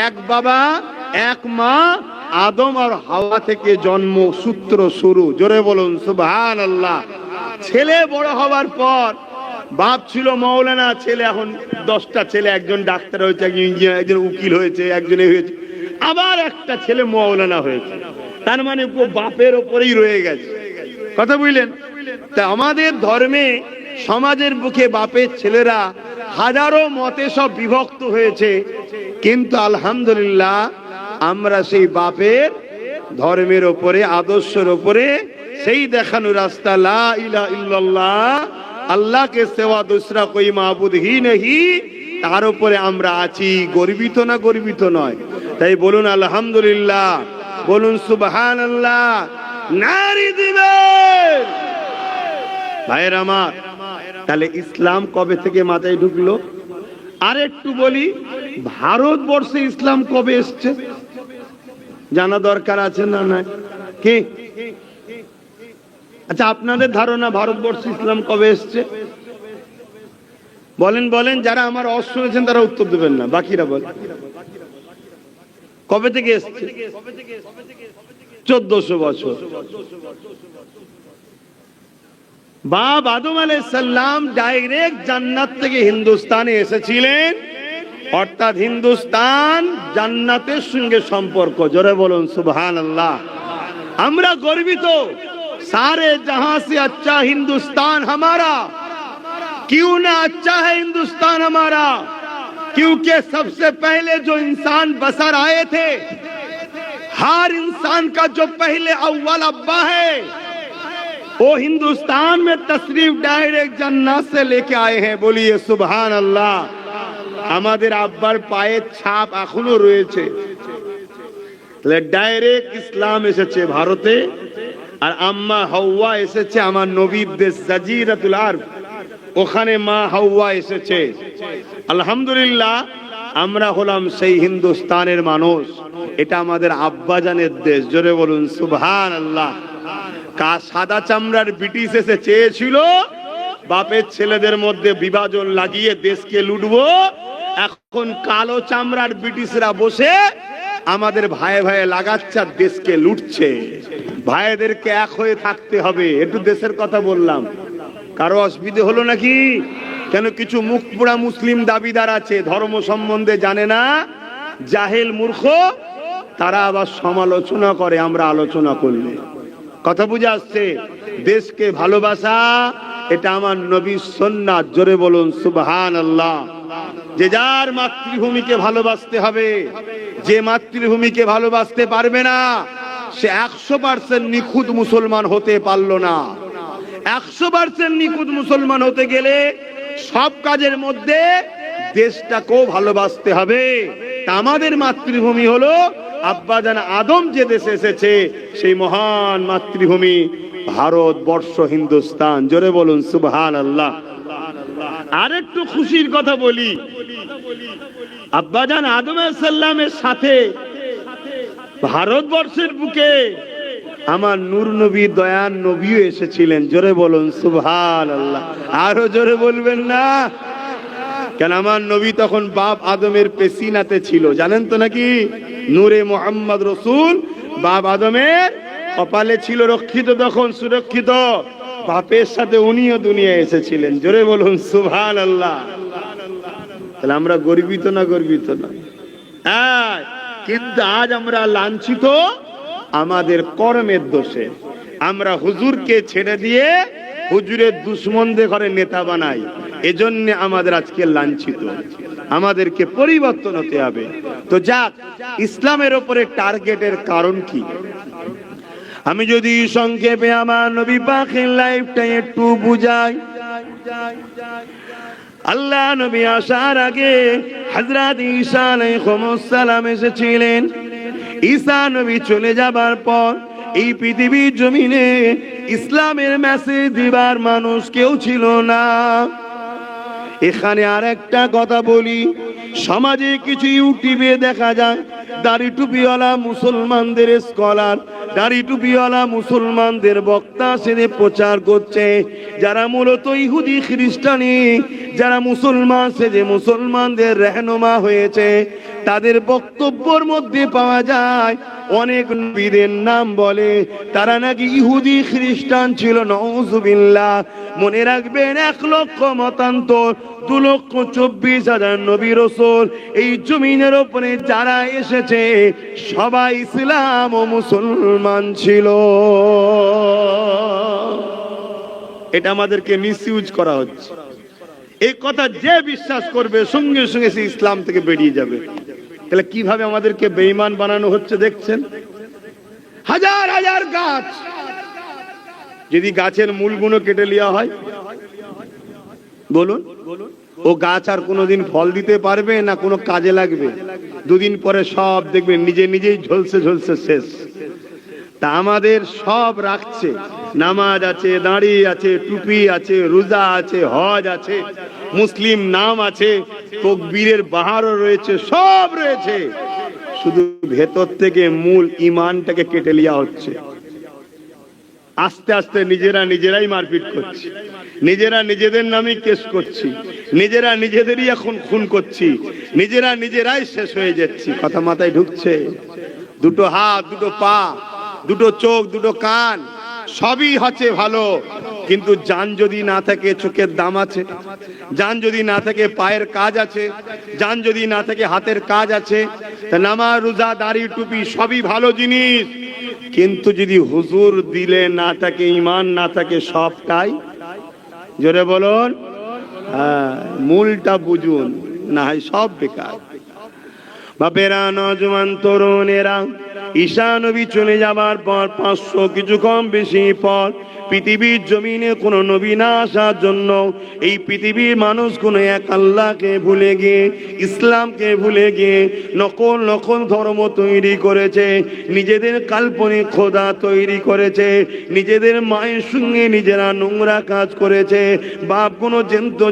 এক বাবা এক মা আদম আর হাওয়া থেকে জন্ম, সূত্র শুরু। জোরে বলুন সুবহানাল্লাহ। ছেলে বড় হওয়ার পর, বাপ ছিল মৌলানা, ছেলে এখন 10টা ছেলে, একজন ডাক্তার হয়েছে, একজন ইঞ্জিনিয়ার, একজন উকিল হয়েছে, একজনে হয়েছে, আবার একটা ছেলে মৌলানা হয়েছে। তার মানে বাপের ওপরেই রয়ে গেছে। কথা বুঝলেন? তা আমাদের ধর্মে, সমাজের বুকে বাপের ছেলেরা হাজারো মতে সব বিভক্ত হয়েছে, কিন্তু আলহামদুলিল্লাহ আমরা সেই বাপের ধর্মের ওপরে, আদর্শের ওপরে, সেই দেখানো রাস্তা লা ইলাহা ইল্লাল্লাহ, আল্লাহ কে সেवा दूसरा कोई माबूद ही नहीं, তার উপরে আমরা আছি। গর্বিত না? গর্বিত নয়? তাই বলুন আলহামদুলিল্লাহ, বলুন সুবহানাল্লাহ, নারী দিবেন। ভাইয়ের আমার, তাহলে ইসলাম কবে থেকে মাথায় ঢুকলো? আর একটু বলি, ভারতবর্ষে ইসলাম কবে এসছে জানা দরকার আছে না? নাই কি? আচ্ছা, আপনাদের ধারণা ভারতবর্ষে ইসলাম কবে এসছে? বলেন বলেন। যারা আমার অস শুনেছেন তারা উত্তর দেবেন না, বাকিরা বলেন কবে থেকে এসছে? 1400 বছর। বাপ আদম আলাইহিস সালাম ডাইরেক্ট জান্নাত থেকে হিন্দুস্তানে এসেছিলেন। অর্থাৎ হিন্দুস্তান জান্নাতের সঙ্গে সম্পর্ক। জোরে বলুন সুবহানাল্লাহ। আমরা গর্বিত, सारे जहां से अच्छा हिंदुस्तान हमारा, क्यों ना अच्छा है हिंदुस्तान हमारा। क्योंकि सबसे पहले जो इंसान बसर आए थे, हर इंसान का जो पहले अव्वल अब्बा है वो हिंदुस्तान में तशरीफ डायरेक्ट जन्नत से लेके आए हैं। बोलिए सुभान अल्लाह। আমাদের আব্বার পায়ের ছাপ এখনো রয়েছে। ডাইরেক্ট ইসলাম এসেছে ভারতে, আর আম্মা হাওয়া এসেছে আমার নবীর দেশ জাজিরাতুল আরব, ওখানে মা হাওয়া এসেছে। আলহামদুলিল্লাহ আমরা হলাম সেই হিন্দুস্তানের মানুষ। এটা আমাদের আব্বাজানের দেশ। জোরে বলুন সুবহানাল্লাহ। সাদা চামড়ার ব্রিটিশ এসে চেয়েছিল বাপের ছেলেদের মধ্যে বিভাজন লাগিয়ে দেশকে লুটবো। এখন কালো চামড়ার ব্রিটিশরা বসে আমাদের ভাই ভাই লাগাচ্ছে আর দেশকে লুটছে। ভাইদেরকে এক হয়ে থাকতে হবে। একটু দেশের কথা বললাম, কারো অসুবিধা হলো নাকি? কেন কিছু মুখ পোড়া মুসলিম দাবিদার আছে, ধর্ম সম্বন্ধে জানে না, জাহেল মূর্খ, তারা আবার সমালোচনা করে আমরা আলোচনা করলে। কথা বুঝে আসছে? দেশকে ভালোবাসা এটা আমার নবীর সুন্নাত। জোরে বলুন সুবহানাল্লাহ। যে যার মাতৃভূমিকে ভালোবাসতে হবে। যে মাতৃভূমিকে ভালোবাসতে পারবে না সে 100% নিখুঁত মুসলমান হতে পারলো না। 100% নিখুঁত মুসলমান হতে গেলে সব কাজের মধ্যে দেশটাকেও ভালোবাসতে হবে। তা আমাদের মাতৃভূমি হলো আব্বাজান আদম যে দেশে এসেছে সেই মহান মাতৃভূমি ভারতবর্ষ, হিন্দুস্তান। জোরে বলুন সুবহানাল্লাহ। আরেকটু খুশির কথা বলি, আব্বাজান আদম আলাইহিস সালামের সাথে ভারতবর্ষের বুকে আমার নূর নবী দয়ান নবীও এসেছিলেন। জোরে বলুন সুবহানাল্লাহ। আরো জোরে বলবেন না? কেন আমার নবী তখন বাপ আদমের পেশিনাতে ছিল, জানেন তো নাকি? নূরে মুহাম্মদ রসুল বাপ আদমের কপালে ছিল রক্ষিত, তখন সুরক্ষিত। বাপের সাথে উনিও দুনিয়া এসেছিলেন। জোরে বলুন সুবহানাল্লাহ। তাহলে আমরা গর্বিত না? গর্বিত না? হ্যাঁ, কিন্তু আজ আমরা লাঞ্ছিত আমাদের কর্মের দোষে। আমরা হুজুরকে ছেড়ে দিয়ে হুজুরের দুশ্মনদের ঘরে নেতা বানাই, এজন্য আমাদের আজকে লাঞ্ছিত। আমাদেরকে পরিবর্তন হতে হবে। তো যাক, ইসলামের উপরে টার্গেটের কারণ কি আমি যদি সংক্ষেপে আমার নবী পাকের লাইফটা একটু বুঝাই। আল্লাহ নবী আসার আগে হযরত ঈসা আলাইহিস সালাম এসেছিলেন। ঈসা নবী চলে যাবার পর এই পৃথিবীর জমিনে ইসলামের মেসেজ দিবার মানুষ কেউ ছিল না। এখানে আর একটা কথা বলি, সমাজে কিছু ইউটিউবে দেখা যায় দাড়ি টুপিওয়ালা মুসলমানদের স্কলার, দাড়ি টুপিওয়ালা মুসলমানদের বক্তা সেরে প্রচার করছে, যারা মূলত ইহুদি খ্রিস্টানি, যারা মুসলমান সেজে মুসলমানদের রহনুমা হয়েছে। তাদের বক্তব্যের মধ্যে পাওয়া যায় অনেক নবীদের নাম বলে তারা নাকি ইহুদি খ্রিস্টান ছিল। নাউযুবিল্লাহ। মনে রাখবেন 1 লক্ষ মতান্তর 2,24,000 নবী রাসূল এই জমিনের উপরে যারা এসেছে সবাই ইসলাম ও মুসলমান ছিল। এটা আমাদেরকে মিসইউজ করা হচ্ছে। এই কথা যে বিশ্বাস করবে সঙ্গে সঙ্গে সে ইসলাম থেকে বেরিয়ে যাবে। তাহলে কিভাবে আমাদেরকে বেঈমান বানানো হচ্ছে দেখছেন? হাজার হাজার গাছ, যদি গাছের মূলগুলো কেটে নেওয়া হয়, বলুন ও গাছ আর কোনোদিন ফল দিতে পারবে না? কোনো কাজে লাগবে? 2 দিন পরে সব দেখবেন নিজে নিজেই ঝলসে ঝলসে শেষ। তা আমাদের সব রাখছে, নামাজ আছে, দাঁড়ি আছে, টুপি আছে, রোজা আছে, হজ আছে, মুসলিম নাম আছে, তাকবীরের বাহারও রয়েছে, সব রয়েছে। শুধু ভেতর থেকে মূল ঈমানটাকে কেটে নেওয়া হচ্ছে। আস্তে আস্তে নিজেরাই মারপিট করছি, নিজেরা নিজেদের নামে কেস করছি, নিজেরা নিজেদেরই এখন খুন করছি, নিজেরাই শেষ হয়ে যাচ্ছি। কথা মাথায় ঢুকছে? 2 হাত, 2 পা, 2 চোখ, 2 কান সবই হচ্ছে ভালো, কিন্তু জান যদি না থাকে চোখের দাম আছে, জান যদি না থাকে পায়ের কাজ আছে, জান যদি না থাকে হাতের কাজ আছে। তা নামাজ, রোজা, দাড়ি, টুপি সবই ভালো জিনিস, কিন্তু যদি হুজুর দিলে না থাকে, ঈমান না থাকে, সবটাই। জোরে বলুন, হ্যাঁ, মূলটা বুঝুন। না হয় সব বেকার। বাপেরা, নজওয়ান তরুণেরা, ঈসা নবী চলে যাবার পর 500 কিছু কম বেশি পর পৃথিবীর জমিনে কোনো নবী না আসার জন্য এই পৃথিবীর মানুষ কোনো এক আল্লাহকে ভুলে গিয়ে, ইসলামকে ভুলে গিয়ে নকল নকল ধর্ম তৈরি করেছে, নিজেদের কাল্পনিক খোদা তৈরি করেছে, নিজেদের মায়ের সঙ্গে নিজেরা নোংরা কাজ করেছে, বাপ কোনো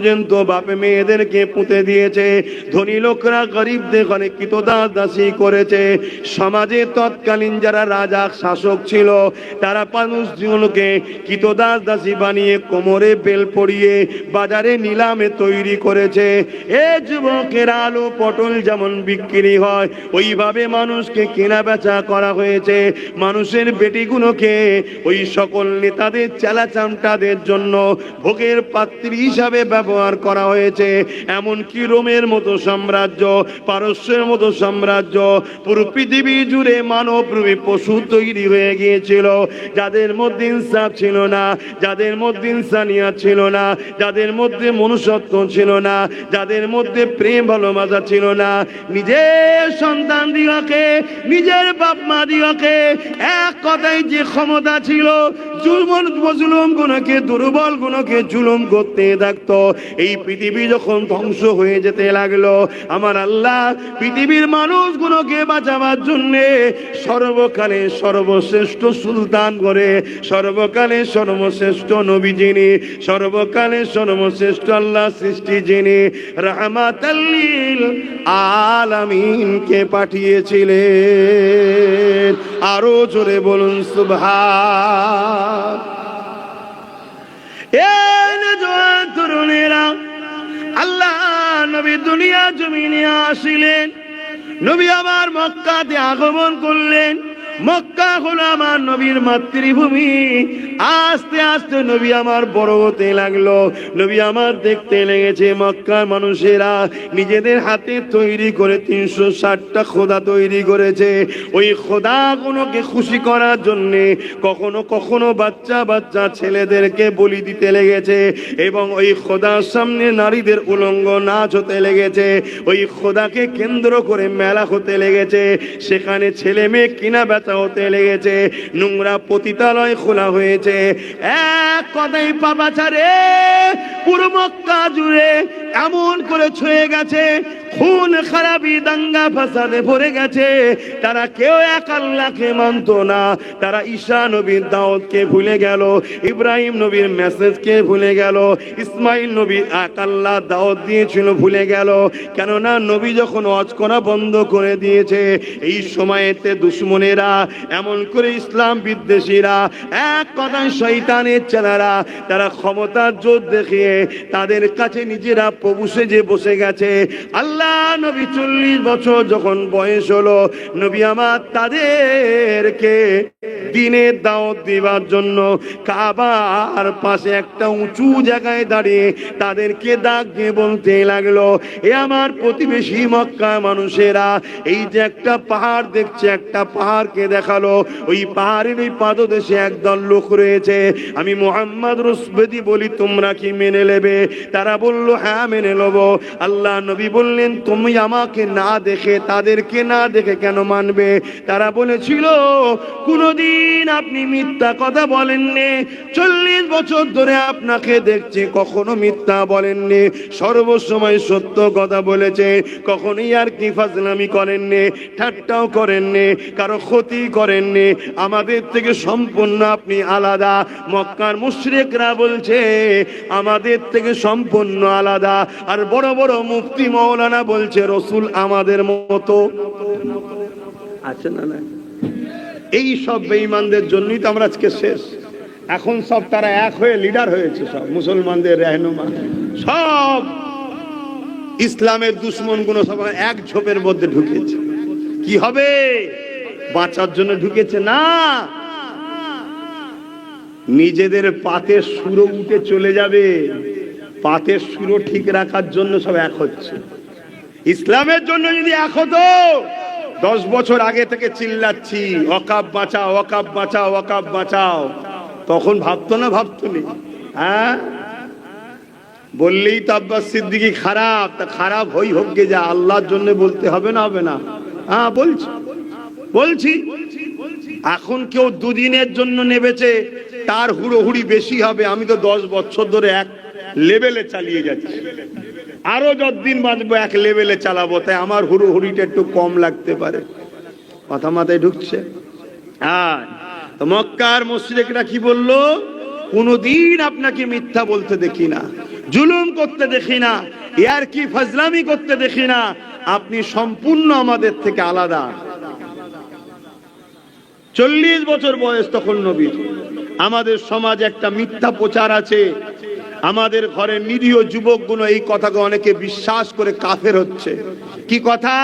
জেন্ত বাপে মেয়েদেরকে পুঁতে দিয়েছে, ধনী লোকরা গরিবদের ঘরে কৃতদাস দাসী করেছে। সমাজে তৎকালীন যারা রাজা শাসক ছিল তারা মানুষগুলোকে কৃতদাস দাসী বানিয়ে কোমরে বেল পরিয়ে বাজারে নিলামে তৈরি করেছে। এ যুবকের আলু পটল যেমন বিক্রি হয় ওইভাবে মানুষকে কেনা বেচা করা হয়েছে। মানুষের বেটিগুলোকে ওই সকল নেতাদের চেলাচামটাদের জন্য ভোগের পাত্রী হিসাবে ব্যবহার করা হয়েছে। এমনকি রোমের মতো সাম্রাজ্য, পারস্যের মতো সাম্রাজ্য, পুরো পৃথিবী জুড়ে মানবরূপী পশু তৈরি হয়ে গিয়েছিল, যাদের মধ্যে ইনসাফ ছিল না, যাদের মধ্যে ইনসানিয়াত ছিল না, যাদের মধ্যে মনুষ্যত্ব ছিল না, যাদের মধ্যে প্রেম ভালোবাসা ছিল না। নিজের সন্তান দিগকে, নিজের বাপ মা দিগকে এক কথায় যে ক্ষমতা ছিল জুলুম গুণকে, দুর্বল গুণকে জুলুম করতে থাকতো। এই পৃথিবী যখন ধ্বংস হয়ে যেতে লাগলো, আমার আল্লাহ পৃথিবীর মানুষগুলোকে বাঁচাবার জন্যে সর্বকালে সর্বশ্রেষ্ঠ সুলতান করে, সর্বকালে সর্বশ্রেষ্ঠ নবী যিনি, সর্বকালে সর্বশ্রেষ্ঠ আল্লাহ সৃষ্টি যিনি, রাহমাতাল লিল আলামিনকে পাঠিয়েছিলেন। আরো জোরে বলুন সুবহান। এ নওজোয়ান তরুণেরা, আল্লাহ নবী দুনিয়া জমিনে আসিলেন, নবী আমার মক্কাতে আগমন করলেন। মক্কা হলো আমার নবীর মাতৃভূমি। আস্তে আস্তে নবী আমার বড় হতে লাগলো, নবী আমার দেখতে লেগেছে মক্কার মানুষেরা নিজেদের হাতে তৈরি করে 360টা খোদা তৈরি করেছে। ওই খোদাগুলোকে খুশি করার জন্যে কখনো কখনো বাচ্চা বাচ্চা ছেলেদেরকে বলি দিতে লেগেছে এবং ওই খোদার সামনে নারীদের উলঙ্গ নাচ হতে লেগেছে। ওই খোদাকে কেন্দ্র করে মেলা হতে লেগেছে, সেখানে ছেলে মেয়ে কিনা বেচা হতে লেগেছে, নোংরা পতিতালয় খোলা হয়েছে। এক কথাই পাপাচারে পুরো মক্কা জুড়ে এমন করে ছুঁয়ে গেছে, খুন খারাপি দাঙ্গা ফাসাদে ভরে গেছে। তারা কেউ এক আল্লাহকে মানতো না, তারা ঈসা নবীর দাওয়াতকে ভুলে গেল, ইব্রাহিম নবীর মেসেজকে ভুলে গেল, ইসমাইল নবী এক আল্লাহ দাওয়াত দিয়েছিল ভুলে গেল। কেননা নবী যখন ওয়াজ করা বন্ধ করে দিয়েছে, এই সময়েতে দুশ্মনেরা এমন করে ইসলাম বিদ্বেষীরা এক কথায় শয়তানের চেলারা তারা ক্ষমতার জোর দেখিয়ে তাদের কাছে নিজেরা প্রভু সেজে বসে গেছে। আল্লাহ নবী 40 বছর যখন বয়স হলো, নবী আমার তাদেরকে দিনের দাওয়াত দেওয়ার জন্য কাবার পাশে একটা উঁচু জায়গায় দাঁড়িয়ে তাদেরকে ডাক দিয়ে বলতে লাগলো, এ আমার প্রতিবেশী মক্কা মানুষেরা, এই যে একটা পাহাড় দেখছে, একটা পাহাড়কে দেখালো, ওই পাহাড়ের ওই পাদদেশে একদল লোক রয়েছে, আমি মুহাম্মদ রসুলদি বলি তোমরা কি মেনে নেবে? তারা বলল হ্যাঁ মেনে নেব। আল্লাহ নবী বললেন, তুমি আমাকে না দেখে, তাদেরকে না দেখে কেন মানবে? তারা বলেছিল, কোনদিন আপনি মিথ্যা কথা বলেননি, 40 বছর ধরে আপনাকে দেখছি, কখনো মিথ্যা বলেননি, সর্বসময় সত্য কথা বলেছে, কখনোই আর কি ফাজলামি করেননি, ঠাট্টাও করেননি, কারো ক্ষতি করেননি, আমাদের থেকে সম্পূর্ণ আপনি আলাদা। মক্কার মুশরিকরা বলছে আমাদের থেকে সম্পূর্ণ আলাদা, আর বড় বড় মুফতি মাওলানা বলছে রসুল আমাদের মতো। আছে না না? এই সব বেঈমানদের জন্যই তো আমরা আজকে শেষ। এখন সব তারা এক হয়ে লিডার হয়েছে, সব মুসলমানদের রহনুমা, সব ইসলামের দুশ্মন গুলো সব এক ঝোপের মধ্যে ঢুকেছে। কি হবে? বাঁচার জন্য ঢুকেছে না, নিজেদের পাতের সুরো উঠে চলে যাবে, পাতের সুরো ঠিক রাখার জন্য সব এক হচ্ছে। ইসলামের জন্য যদি এক হতো, 10 বছর আগে থেকে চিল্লাচ্ছি ওয়াকাফ বাঁচাও, ওয়াকাফ বাঁচাও, ওয়াকাফ বাঁচাও, তখন ভাবতো না? ভাবতো নি? হ্যাঁ, বললেই তো আব্বাস সিদ্দিকী খারাপ, তা খারাপ হই হোক গে, যা আল্লাহর জন্য বলতে হবে না, হবে না? হ্যাঁ বলছি। এখন কেউ দুদিনের জন্য নেবেছে, তার হুড়োহুড়ি বেশি হবে। আমি তো 10 বছর ধরে এক লেভেলে চালিয়ে যাচ্ছি, আরো যতদিন বাঁচবো এক লেভেলে চালাবো, তাই আমার হুড়োহুড়িটা একটু কম লাগতে পারে। কথা মাথায় ঢুকছে? হ্যাঁ। তো মক্কার মুশরিকরা কি বললো? কোনদিন আপনাকে মিথ্যা বলতে দেখি না, জুলুম করতে দেখি না, ইয়ার কি ফাজলামি করতে দেখি না, আপনি সম্পূর্ণ আমাদের থেকে আলাদা। 40 বছর বয়স তখন নবীর। আমাদের সমাজে একটা মিথ্যা প্রচার আছে, আমাদের ঘরের নিরীহ যুবকগুলো এই কথাকে অনেকে বিশ্বাস করে কাফের হচ্ছে। কি কথা?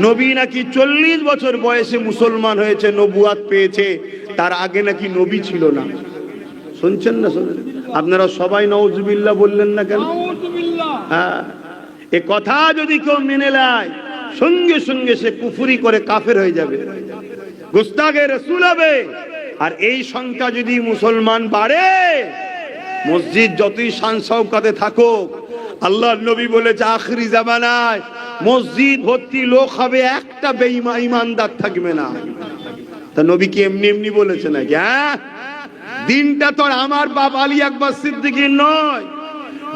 নবী নাকি 40 বছর বয়সে মুসলমান হয়েছে, নবুয়াত পেয়েছে, তার আগে নাকি নবী ছিল না। শুনছেন না? শুনেন আপনারা সবাই নাউজুবিল্লাহ বললেন না কেন? হ্যাঁ, এ কথা যদি কেউ মেনে নেয়, সঙ্গে সঙ্গে সে কুফরি করে কাফের হয়ে যাবে, গুস্তাগে রাসূল হবে। আর এই সংখ্যা যদি মুসলমান বাড়ে, মসজিদ যতই শান শওকতে থাকুক, আল্লাহর নবী বলেছে আখিরি জামানায় মসজিদ ভর্তি লোক হবে, একটা বেঈমান ইমানদার থাকবে না। তা নবী কি এমনি এমনি বলেছে নাকি? হ্যাঁ, দিনটা তো আমার বাপ আলী আকবর সিদ্দিকীর নয়,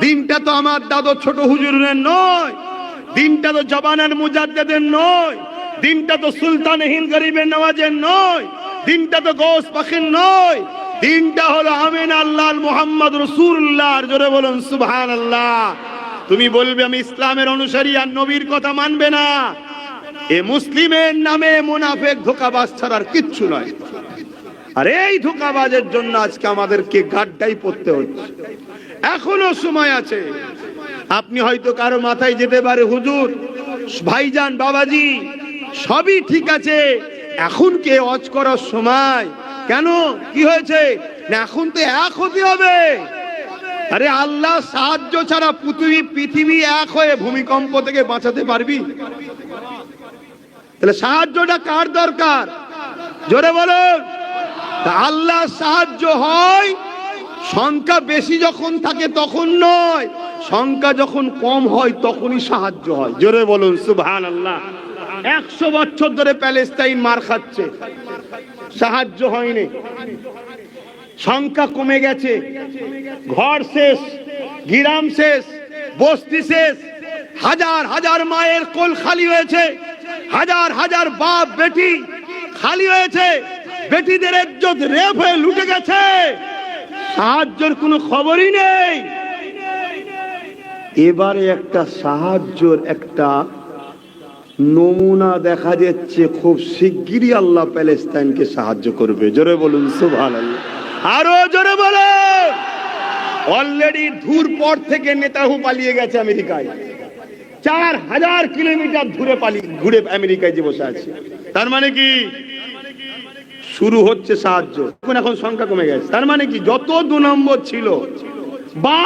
দিনটা তো আমার দাদু ছোট হুজুরের নয়, দিনটা তো জবানার মুজাদ্দিদের নয়, দিনটা তো সুলতান হিন্দ গরিবের নওয়াজের নয়, দিনটা তো গৌস পাখির নয়, দিনটা হলো আমিন আল্লাহ মুহাম্মদ রাসূলুল্লাহর। জোরে বলুন সুবহানাল্লাহ। তুমি বলবে আমি ইসলামের অনুসারী আর নবীর কথা মানবে না, এ মুসলিমের নামে মুনাফিক ধোঁকাবাজ ছাড়ার কিচ্ছু নয়। আর এই ধোঁকাবাজের জন্য আজকে আমাদেরকে গাড্ডাই পড়তে হচ্ছে। এখনো সময় আছে। আপনি হয়তো কারো মাথায় যেতে পারে, হুজুর ভাইজান বাবাজি সবই ঠিক আছে, এখন কে ওয়াজ করার সময়? কেন, কি হয়েছে? না এখন তো এক হতে হবে। আরে আল্লাহ সাহায্য ছাড়া পৃথিবী এক হয়ে ভূমিকম্প থেকে বাঁচাতে পারবি? তাহলে সাহায্যটা কার দরকার? জোরে বলুন। আল্লাহ সাহায্য হয় সংখ্যা বেশি যখন থাকে তখন নয়, সংখ্যা যখন কম হয় তখনই সাহায্য হয়। জোরে বলুন সুবহানাল্লাহ। 100 বছর ধরে প্যালেস্টাইন মার খাচ্ছে, সাহায্য হয়নি, সংখ্যা কমে গেছে, ঘর শেষ, গ্রাম শেষ, বস্তি শেষ, হাজার হাজার মায়ের কোল খালি হয়েছে, হাজার হাজার বাপ বেটি খালি হয়েছে, বেটিদের ইজ্জত রেপ হয়ে লুটে গেছে, সাহায্যের কোনো খবরই নেই। এবারে একটা সাহায্যের একটা নমুনা দেখা যাচ্ছে, খুব শিগগিরই আল্লাহ প্যালেস্টাইনকে সাহায্য করবে। জোরে বলুন সুবহানাল্লাহ। আরো জোরে বলুন। অলরেডি ধুর পর থেকে নেতাহু পালিয়ে গেছে আমেরিকায়, 4000 কিলোমিটার ঘুরে আমেরিকায় যে বসে আছে। তার মানে কি শুরু হচ্ছে সাহায্য, এখন সংখ্যা কমে গেছে। তার মানে কি যত 2 নম্বর ছিল বা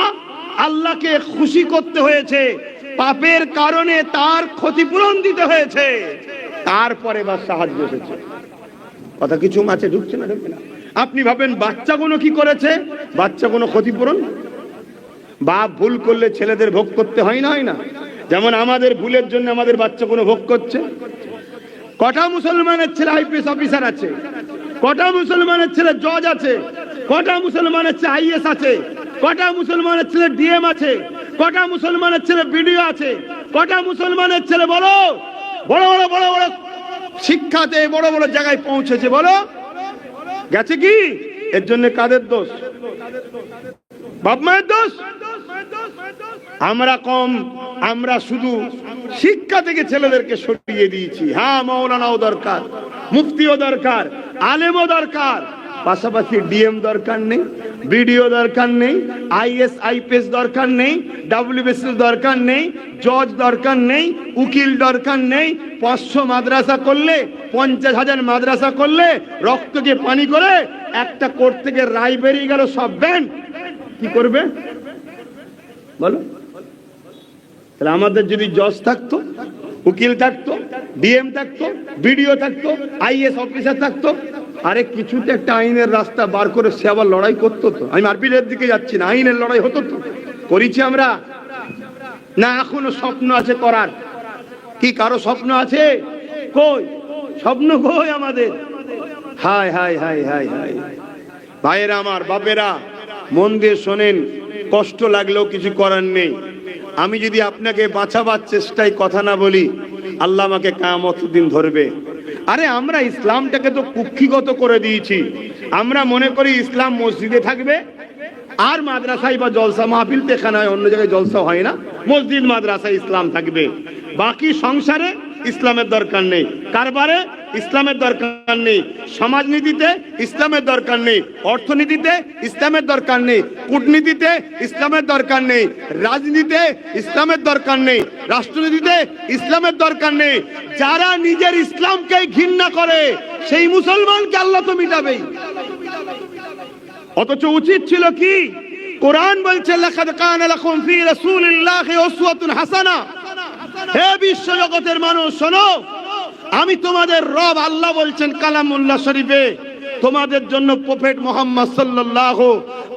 আল্লাহকে খুশি করতে হয়েছে, পাপের কারণে তার ক্ষতিপূরণ দিতে হয়েছে, তারপরে বা সাহায্য এসেছে। কথা কিছু মাঝে ঢুকছে না? ঢুকবে না। আপনি ভাবেন বাচ্চা কোনো কি করেছে? বাচ্চা কোনো ক্ষতিপূরণ? বাপ ভুল করলে ছেলেদের ভোগ করতে হয় না, হয় না? যেমন আমাদের ভুলের জন্য আমাদের বাচ্চা কোনো ভোগ করছে। কটা মুসলমানের ছেলে আইপিএস অফিসার আছে, কটা মুসলমানের ছেলে জজ আছে, কটা মুসলমানের ছেলে আইএস আছে, কটা মুসলমানের ছেলে ডিএম আছে, কটা মুসলমানের ছেলে বিডিও আছে, কটা মুসলমানের ছেলে বলো বড় বড় বড় বড় শিক্ষাতে বড় বড় জায়গায় পৌঁছেছে, বলো গেছে কি? এর জন্য কাদের দোষ? বাপ মায়ের দোষ? আমরা কম, আমরা শুধু শিক্ষা থেকে ছেলেদেরকে সরিয়ে দিয়েছি। হ্যাঁ, মাওলানাও দরকার, মুফতিও দরকার, আলেমও দরকার, পাশাপাশি ডিএম দরকার নেই, বিডিও দরকার নেই, আইএস আইপিএস দরকার নেই, ডব্লিউবিসি দরকার নেই, জজ দরকার নেই, উকিল দরকার নেই। 500 মাদ্রাসা করলে, 50,000 মাদ্রাসা করলে, রক্তকে পানি করে একটা কোর্ট থেকে রায় বেরিয়ে গেল, সব ব্যান। কি করবে বলো? তাহলে আমাদের যদি জজ থাকতো, উকিল থাকতো, ডিএম থাকতো, বিডিও থাকতো, আইএস অফিসার থাকতো, আরে কিছুতে একটা আইনের রাস্তা বার করে সে আবার লড়াই করতো তো। আমি মারপিটের দিকে যাচ্ছি না, আইনের লড়াই হতো তো। করেছি আমরা? না এখনো স্বপ্ন আছে করার? কি কারো স্বপ্ন আছে? কই স্বপ্ন কই আমাদের? হায় হায় হায় হায় হায়। ভাইয়েরা আমার, বাপেরা, মন দিয়ে শোনেন, কষ্ট লাগলেও কিছু করার নেই। আমি যদি আপনাকে বাঁচাবার চেষ্টায় কথা না বলি, আল্লাহ আমাকে কিয়ামতের দিন ধরবে। আরে আমরা ইসলামটাকে তো কুক্ষিগত করে দিয়েছি। আমরা মনে করি ইসলাম মসজিদে থাকবে আর মাদ্রাসায় বা জলসা মাহফিল তো এখানে হয়, অন্য জায়গায় জলসা হয় না, মসজিদ মাদ্রাসায় ইসলাম থাকবে। বাকি সংসারে ইসলামের দরকার নেই, কারবারে ইসলামের দরকার নেই, সমাজনীতিতে ইসলামের দরকার নেই, অর্থনীতিতে ইসলামের দরকার নেই, কূটনীতিতে ইসলামের দরকার নেই, রাজনীতিতে ইসলামের দরকার নেই, রাষ্ট্রনীতিতে ইসলামের দরকার নেই। যারা নিজের ইসলামকে ঘৃণা করে সেই মুসলমানকে আল্লাহ তো মিটাবেই। অথচ উচিত ছিল কি? কোরআন বলছে লাকাদ কানা লাকুম ফি রাসূলিল্লাহি উসওয়াতুন হাসানাহ। হে বিশ্ব জগতের মানুষ শোনো, আমি তোমাদের রব আল্লাহ বলছেন কালামুল্লাহ শরীফে, তোমাদের জন্য প্রফেট মুহাম্মদ সাল্লাল্লাহু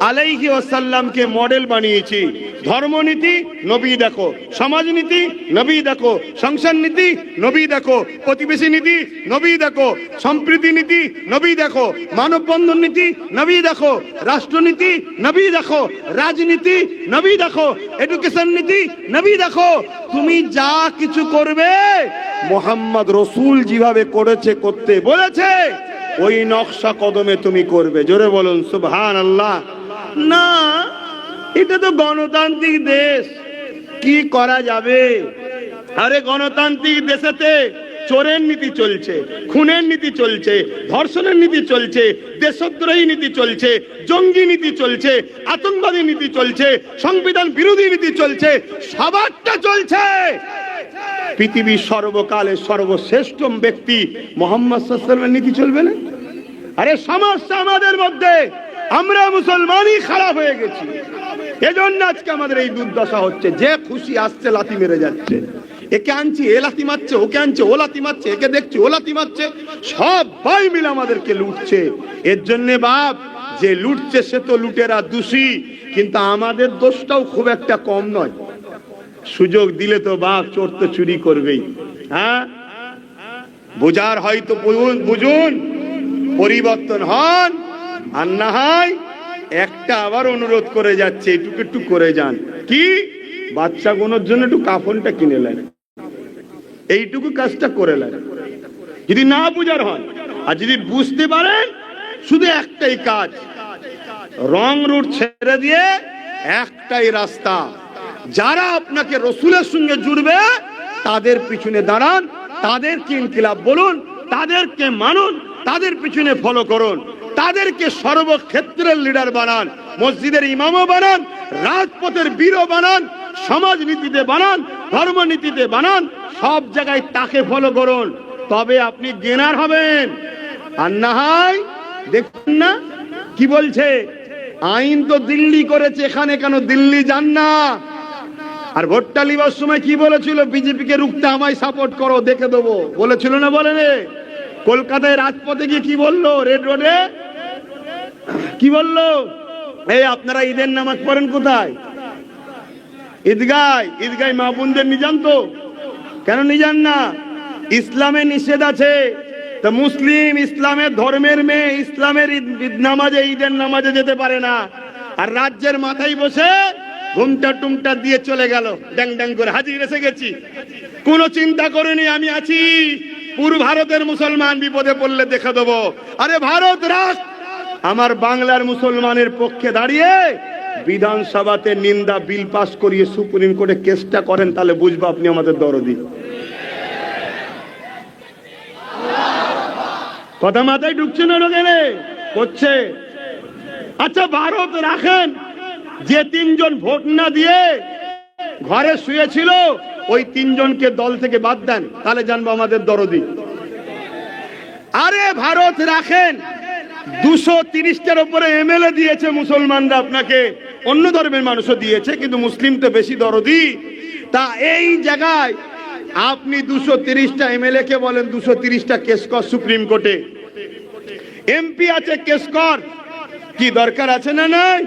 আলাইহি ওয়াসাল্লামকে মডেল বানিয়েছি। ধর্মনীতি নবী দেখো, সমাজনীতি নবী দেখো, সংসার নীতি নবী দেখো, প্রতিবেশী নীতি নবী দেখো, সম্প্রীতি নীতি নবী দেখো, মানববন্ধন নীতি নবী দেখো, রাষ্ট্রনীতি নবী দেখো, রাজনীতি নবী দেখো, এডুকেশন নীতি নবী দেখো। তুমি যা কিছু করবে মুহাম্মদ রাসূল যেভাবে করেছে, করতে বলেছে, ওই নকশা কদমে তুমি করবে। জোরে বলুন সুবহানাল্লাহ। না, এটা তো গণতান্ত্রিক দেশ, কি করা যাবে? আরে গণতান্ত্রিক দেশেতে চোরের নীতি চলছে, খুনের নীতি চলছে, ধর্ষণের নীতি চলছে, দেশদ্রোহী নীতি চলছে, জঙ্গি নীতি চলছে, আতঙ্কবাদী নীতি চলছে, সংবিধান বিরোধী নীতি চলছে, সবারটা চলছে। পৃথিবীর সর্বকালের সর্বশ্রেষ্ঠ ব্যক্তি মুহাম্মদ সাল্লাল্লাহু আলাইহি ওয়াসাল্লামের নীতি চলবে না? আরে সমস্যা আমাদের মধ্যে, আমরা মুসলমানই খারাপ হয়ে গেছি, এজন্য আজকে আমাদের এই দুর্দশা হচ্ছে। যে খুশি আসছে লাথি মেরে যাচ্ছে, একে আনছি এ লাথি মারছে, ওকে আনছে ও লাথি মারছে, একে দেখছি ও লাথি মারছে, সবাই মিলে আমাদেরকে লুটছে। এর জন্য বাপ, যে লুটছে সে তো লুটেরা দোষী, কিন্তু আমাদের দোষটাও খুব একটা কম নয়। সুযোগ দিলে তো বাপ চোর তো চুরি করবেই। হ্যাঁ, বুঝার হয়তো বুঝুন, পরিবর্তন হন, আর না হয় একটা আবার অনুরোধ করে যাচ্ছে, এটুকু একটু করে যান। কি? বাচ্চা গোনোর জন্য একটু কাফনটা কিনে নেন, এইটুকু কাজটা করে নেন। যদি না বুঝার হন, আর যদি বুঝতে পারেন, শুধু একটাই কাজ, রং রুট ছেড়ে দিয়ে একটাই রাস্তা, যারা আপনাকে রসুলের সঙ্গে জুড়বে তাদের পিছনে দাঁড়ান, তাদেরকে ইনকিলাব বলুন, তাদেরকে মানুন, তাদের পিছনে ফলো করুন, তাদেরকে সর্বক্ষেত্রের লিডার বানান, মসজিদের ইমামও বানান, রাজপথের বীরও বানান, সমাজনীতিতে বানান, ধর্মনীতিতে বানান, সব জায়গায় তাকে ফলো করুন, তবে আপনি গেনার হবেন। আর না হয় দেখুন না কি বলছে, আইন তো দিল্লি করেছে, এখানে কেন দিল্লি যান না? আর ভোটটা লিবার সময় কি বলেছিল? বিজেপিকে রুখতে আমায় সাপোর্ট করো, দেখে দেবো বলেছিল না? বলেনি? কলকাতায় রাজপথে গিয়ে কি বললো? রেড রোডে কি বললো? এই আপনারা ঈদের নামাজ পড়েন কোথায়? ঈদগায়। ঈদগায় মা বোনদের নিয়ে যান তো? কেন নিয়ে যান না? ইসলামে নিষেধ আছে। তা মুসলিম, ইসলামের ধর্মের মেয়ে ইসলামের ঈদ নামাজে, ঈদের নামাজে যেতে পারে না, আর রাজ্যের মাথায় বসে ঘুমটা টুমটা দিয়ে চলে গেল, ড্যাং ড্যাং করে হাজির এসে গেছি, কোনো চিন্তা করেনি আমি আছি, পুরো ভারতের মুসলমান বিপদে পড়লে দেখে দেবো। আরে ভারত রাখ, আমার বাংলার মুসলমানের পক্ষে দাঁড়িয়ে বিধানসভাতে নিন্দা বিল পাস করিয়ে সুপ্রিম কোর্টে কেসটা করেন, তাহলে বুঝবো আপনি আমাদের দরদি। কথা মাথায় ঢুকছে না? ঢোকেনে করছে। আচ্ছা ভারত রাখেন, যে তিনজন ভোট না দিয়ে ঘরে শুয়েছিল ওই তিনজনকে দল থেকে বাদ দেন, তাহলে জানবো আমাদের দরদি। আরে ভারত রাখেন, 230টার উপরে এমএলএ দিয়েছে মুসলমানরা আপনাকে, অন্য ধর্মের মানুষও দিয়েছে, কিন্তু মুসলিম তো বেশি দরদি। তা এই জায়গায় আপনি 230টা এমএলএ কে বলেন 230টা কেস কর সুপ্রিম কোর্টে, এমপি আছে কেস কর, কি দরকার আছে না? নাই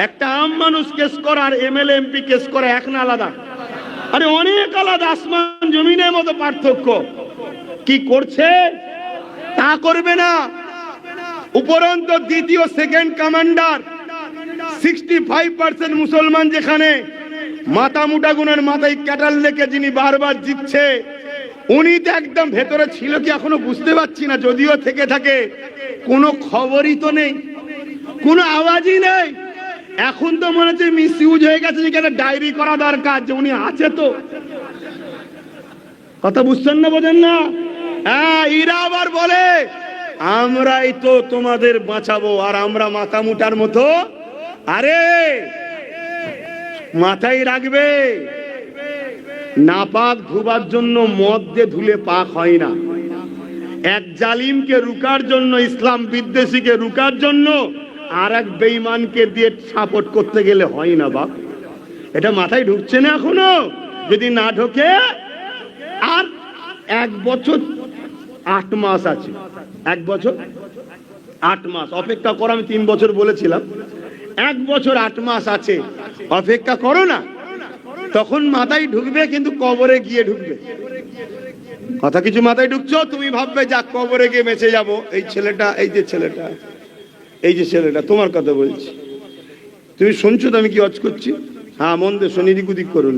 একটা আম মানুষ কেস করে আর এমএলএ এমপি কেস করে এক না আলাদা? আরে অনেক আলাদা, আসমান জমিনের মতো পার্থক্য। কি করছে তা করবে না। উপরন্ত দ্বিতীয় সেকেন্ড কমান্ডার 65% মুসলমান, যেখানে মাথা মুটা গুণের মাথায় ক্যাটাল লেকে যিনি বারবার জিতছে, উনি তো একদম ভেতরে ছিল কি এখনো বুঝতে পারছি না। যদিও থেকে থাকে কোনো খবরই তো নেই, কোনো আওয়াজই নেই। এখন তো মনে হচ্ছে মিস ইউজ হয়ে গেছে, যেখানে ডায়েরি করা দরকার যে উনি আছে। তো কথা বুঝছেন না, বোঝেন না? হ্যাঁ, এরা আবার বলে আমরাই তো তোমাদের বাঁচাবো, আর আমরা মাথা মুটার মতো। আরে মাথায় রাখবে, নাপাক ধুবার জন্য মদ দিয়ে ধুলে পাক হয় না। এক জালিমকে রুকার জন্য, ইসলাম বিদ্বেষীকে রুকার জন্য আর এক বেঈমানকে দিয়ে সাপোর্ট করতে গেলে হয় না বাপ। এটা মাথায় ঢুকছে না এখনো? যদি না ঢোকে, আর 1 বছর 8 মাস আছে। 1 বছর 8 মাস অপেক্ষা করো। আমি 3 বছর বলেছিলাম, 1 বছর 8 মাস আছে, অপেক্ষা করো না। তখন মাথায় ঢুকবে, কিন্তু কবরে গিয়ে ঢুকবে। কথা কিছু মাথায় ঢুকছো? তুমি ভাববে যা কবরে গিয়ে বেঁচে যাব। এই ছেলেটা, এই যে ছেলেটা, এই যে ছেলেটা, তোমার কথা বলছি। তুমি শুনছো তো আমি কি অজ করছি? হ্যাঁ, মন দিয়ে শোনি, দিক উদিক করুন।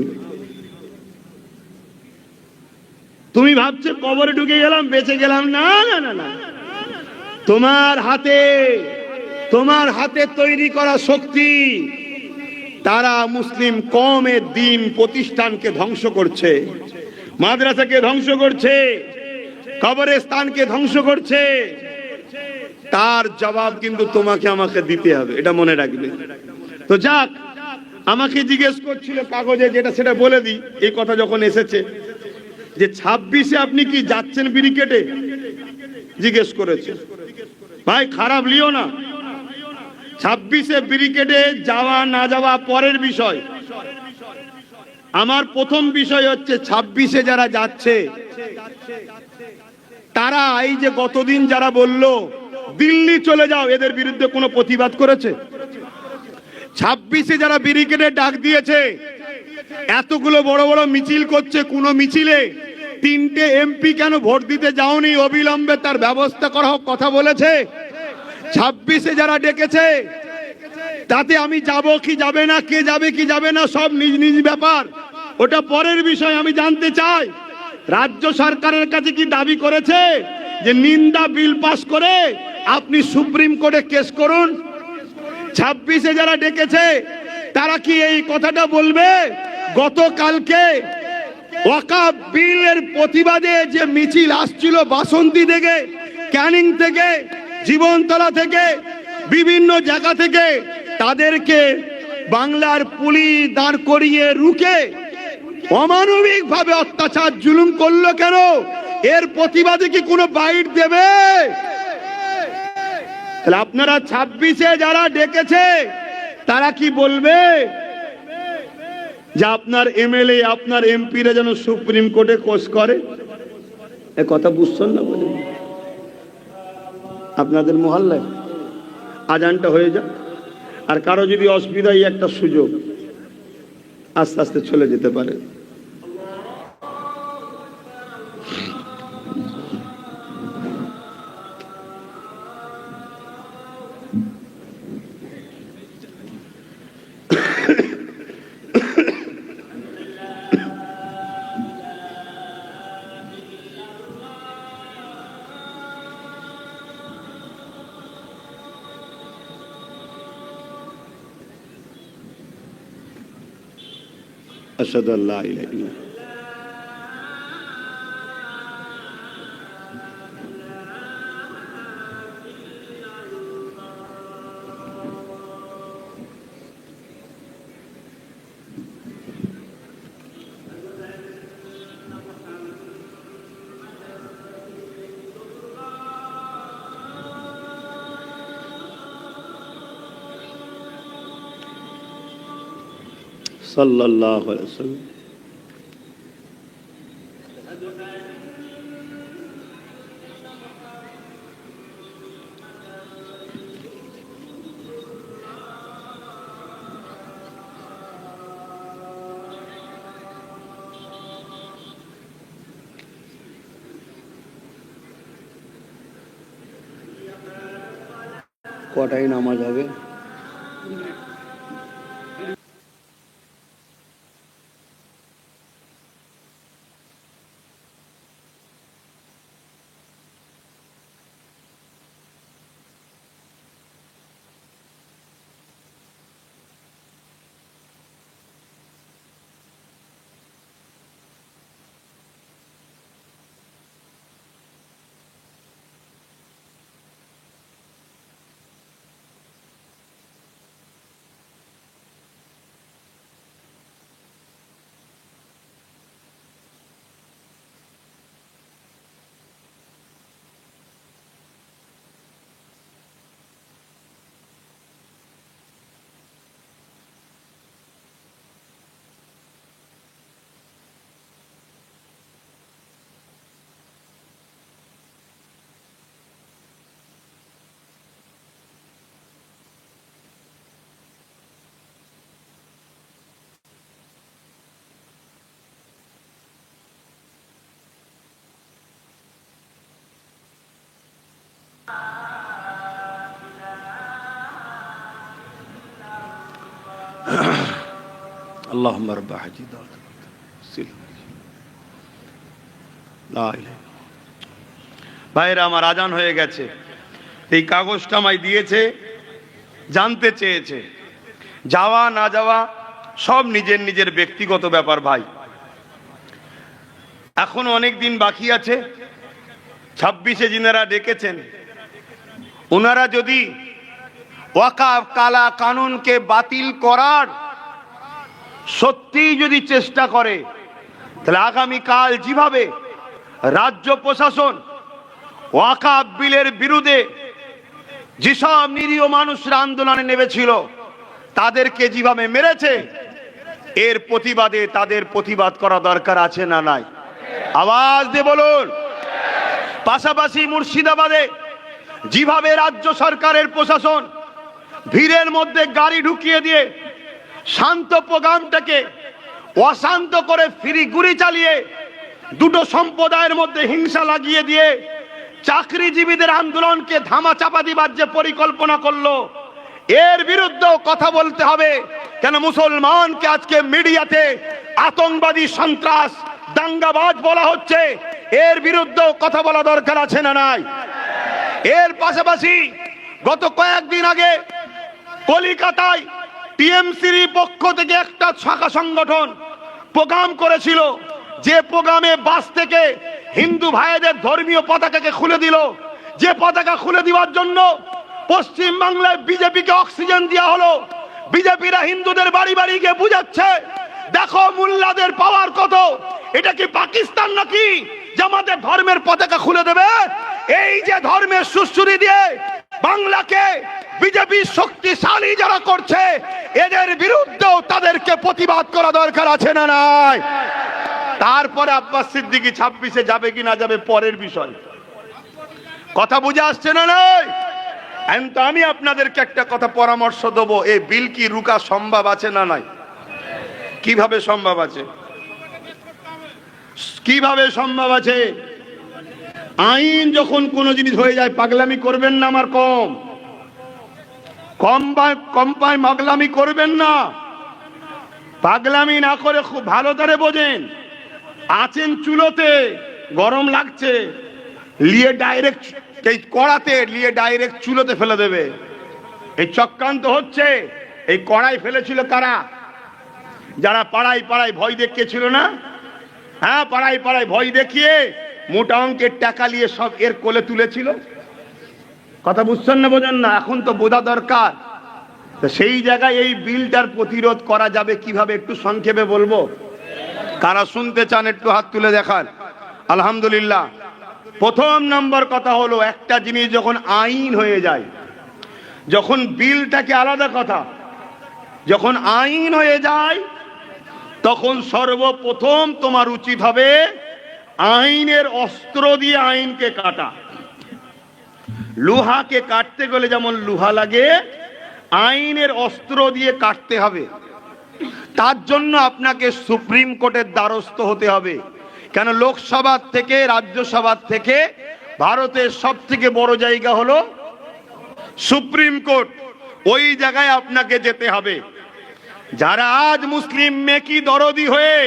তুমি ভাবছো কবরে ঢুকে গেলাম, বেঁচে গেলাম। না না না না, তোমার হাতে তৈরি করা শক্তি, তারা মুসলিম কওমের দ্বীন প্রতিষ্ঠানকে ধ্বংস করছে, মাদ্রাসাকে ধ্বংস করছে, কবরস্থানকে ধ্বংস করছে। তার জবাব কিন্তু তোমাকে আমাকে দিতে হবে, এটা মনে রাখবে। তো যাক, আমাকে জিজ্ঞেস করছিল কাগজে, যেটা সেটা বলে দিই। এই কথা যখন এসেছে যে 26-এ আপনি কি যাচ্ছেন ব্রিগেডে, জিজ্ঞেস করেছে। ভাই খারাপ লিও না, 26-এ ব্রিগেডে যাওয়া না যাওয়া পরের বিষয়। আমার প্রথম বিষয় হচ্ছে 26-এ যারা যাচ্ছে তারা, এই যে গতদিন যারা বলল দিল্লি চলে যাও, এদের বিরুদ্ধে কোনো প্রতিবাদ করেছে? 26-এ যারা ব্রিগেডে ডাক দিয়েছে, এতগুলো বড় বড় মিছিল করছে, কোনো মিছিলে 3টে এমপি কেন ভোট দিতে যাওনি, অবিলম্বে তার ব্যবস্থা করা হোক, কথা বলেছে? 26-এ যারা ডেকেছে, তাতে আমি যাব কি যাবে না, কে যাবে কি যাবে না, সব নিজ নিজ ব্যাপার, ওটা পরের বিষয়। আমি জানতে চাই রাজ্য সরকারের কাছে কি দাবি করেছে যে নিন্দা বিল পাস করে আপনি সুপ্রিম কোর্টে কেস করুন? 26-এ যারা ডেকেছে তারা কি এই কথাটা বলবে? গতকালকে ওয়াকাফ বিলের প্রতিবাদে যে মিছিল আসছিল বাসন্তী থেকে, ক্যানিং থেকে, জীবনতলা থেকে, বিভিন্ন জায়গা থেকে, তাদেরকে বাংলার পুলিশ দাঁড় করিয়ে রুখে অমানবিক ভাবে অত্যাচার জুলুম করলো কেন? এর প্রতিবাদে কি কোনো বাইট দেবে? তাহলে আপনারা 26-এ যারা ডেকেছে তারা কি বলবে যে আপনার এমএলএ, আপনার এমপিরা যেন সুপ্রিম কোর্টে কোষ করে? এ কথা বুঝছেন না? বলে আপনাদের মহল্লায় আজানটা হয়ে যাক, আর কারো যদি অসুবিধা, একটা সুযোগ, আস্তে আস্তে চলে যেতে পারে। আশহাদু আল্লা ইলাহা ইল্লাল্লাহ। সাল্লাল্লাহু আলাইহি ওয়াসাল্লাম। কটায় নামাজ হবে? اللهم رب حجي ভাইরা আমার, আজান হয়ে গেছে। এই কাগজটা আমায় দিয়েছে, জানতে চেয়েছে। যাওয়া না যাওয়া সব নিজের নিজের ব্যক্তিগত ব্যাপার ভাই। এখন অনেক দিন বাকি আছে। 26-এ যিনারা ডেকেছেন, ওনারা যদি ওয়াকাফ কালা কানুনকে বাতিল করার সত্যিই যদি চেষ্টা করে, তাহলে আগামীকাল যেভাবে রাজ্য প্রশাসন ওয়াকাফ বিলের বিরুদ্ধে যেসব নিরীহ মানুষরা আন্দোলনে নেমেছিল তাদেরকে যেভাবে মেরেছে, এর প্রতিবাদে তাদের প্রতিবাদ করা দরকার আছে না নাই? আওয়াজ দিয়ে বলুন। পাশাপাশি মুর্শিদাবাদে যেভাবে রাজ্য সরকারের প্রশাসন ভিড়ের মধ্যে গাড়ি ঢুকিয়ে দিয়ে শান্ত প্রোগ্রামটাকে অশান্ত করে ফিরি গুলি চালিয়ে দুটো সম্প্রদায়ের মধ্যে হিংসা লাগিয়ে দিয়ে চাকরিজীবীদের আন্দোলনকে ধামাচাপা দিবার যে পরিকল্পনা করলো, এর বিরুদ্ধেও কথা বলতে হবে। কেন মুসলমানকে আজকে মিডিয়াতে আতঙ্কবাদী, সন্ত্রাস, দাঙ্গাবাজ বলা হচ্ছে, এর বিরুদ্ধেও কথা বলা দরকার আছে না নাই? এর পাশাপাশি গত কয়েকদিন আগে কলিকাতায় টিএমসির পক্ষ থেকে একটা শাখা সংগঠন প্রোগ্রাম করেছিল, যে প্রোগ্রামে বাস থেকে হিন্দু ভাইদের ধর্মীয় পতাকাকে খুলে দিল। যে পতাকা খুলে দেওয়ার জন্য পশ্চিম বাংলায় বিজেপিকে অক্সিজেন দেওয়া হলো। বিজেপিরা হিন্দুদের বাড়ি বাড়ি গিয়ে বুঝাচ্ছে, দেখো মোল্লাদের পাওয়ার কত, এটা কি পাকিস্তান নাকি যে আমাদের ধর্মের পতাকা খুলে দেবে? এই যে ধর্মের সুশ্রুতি দিয়ে বাংলাকে বিজেপি শক্তিশালী যারা করছে, এদের বিরুদ্ধেও তাদেরকে প্রতিবাদ করা দরকার আছে না নাই? তারপরে আব্বাস সিদ্দিকী 26-এ যাবে কি না যাবে পরের বিষয়। কথা বুঝে আসছে না নাই? আমি আপনাদেরকে একটা কথা পরামর্শ দেবো, এই বিল কি রুকা সম্ভব আছে না নাই? কিভাবে সম্ভব আছে? কিভাবে সম্ভব আছে? আইন যখন কোন জিনিস হয়ে যায়, পাগলামি করবেন না। আমার কম পায় পাগলামি করবেন না। পাগলামি না করে খুব ভালো করে বোঝেন। আছেন চুলোতে, গরম লাগছে, লিয়ে ডাইরেক্ট এই কড়াতে লিয়ে ডাইরেক্ট চুলোতে ফেলে দেবে। এই চক্রান্ত হচ্ছে। এই কড়াই ফেলেছিল কারা? যারা পাড়ায় পাড়ায় ভয় দেখিয়েছিল না? হ্যাঁ, পাড়ায় পাড়ায় ভয় দেখিয়ে মোটা অঙ্কের টাকা নিয়ে সব এর কোলে তুলেছিল। কথা বুঝছেন না? বোঝেন না? এখন তো বোঝা দরকার। তো সেই জায়গায় এই বিলটার প্রতিরোধ করা যাবে কিভাবে একটু সংক্ষেপে বলবো। কারা শুনতে চান একটু হাত তুলে দেখান। আলহামদুলিল্লাহ। প্রথম নম্বর কথা হলো, একটা জিনিস যখন আইন হয়ে যায়, যখন বিলটাকে আলাদা কথা, যখন আইন হয়ে যায় তখন সর্বপ্রথম তোমার উচিত হবে আইনের অস্ত্র দিয়ে আইনকে কাটা। লোহাকে কাটতে গেলে যেমন লোহা লাগে, আইনের অস্ত্র দিয়ে কাটতে হবে। তার জন্য আপনাকে সুপ্রিম কোর্টের দ্বারস্থ হতে হবে। কেন? লোকসভা থেকে, রাজ্যসভা থেকে ভারতের সব থেকে বড় জায়গা হলো সুপ্রিম কোর্ট, ওই জায়গায় আপনাকে যেতে হবে। যারা আজ মুসলিম মেকি দরদি হয়ে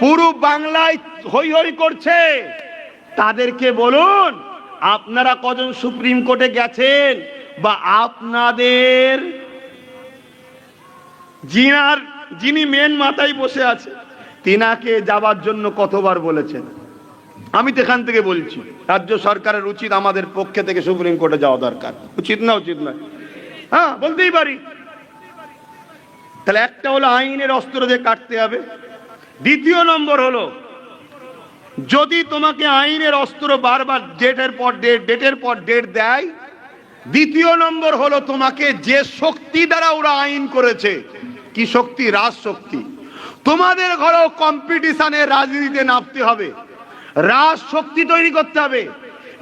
পুরো বাংলায় হই হই করছে, তাদেরকে বলুন আপনারা কজন সুপ্রিম কোর্টে গেছেন, বা আপনাদের যিনি মেন মাথায় বসে আছে তিনাকে যাবার জন্য কতবার বলেছেন। আমি তো এখান থেকে বলছি, রাজ্য সরকারের উচিত আমাদের পক্ষে থেকে সুপ্রিম কোর্টে যাওয়া দরকার। উচিত না? উচিত নয়? হ্যাঁ, বলতেই পারি। তাহলে একটা হলো আইনের অস্ত্র দিয়ে কাটতে হবে। দ্বিতীয় নম্বর হলো, যদি তোমাকে আইনের অস্ত্র বারবার ডেটের পর ডেট দেয়, দ্বিতীয় নম্বর হলো তোমাকে যে শক্তি দ্বারা ওরা আইন করেছে, কি শক্তি? রাজশক্তি। তোমাদের ঘরেও কম্পিটিশনে রাজনীতিতে নামতে হবে, রাজশক্তি তৈরি করতে হবে।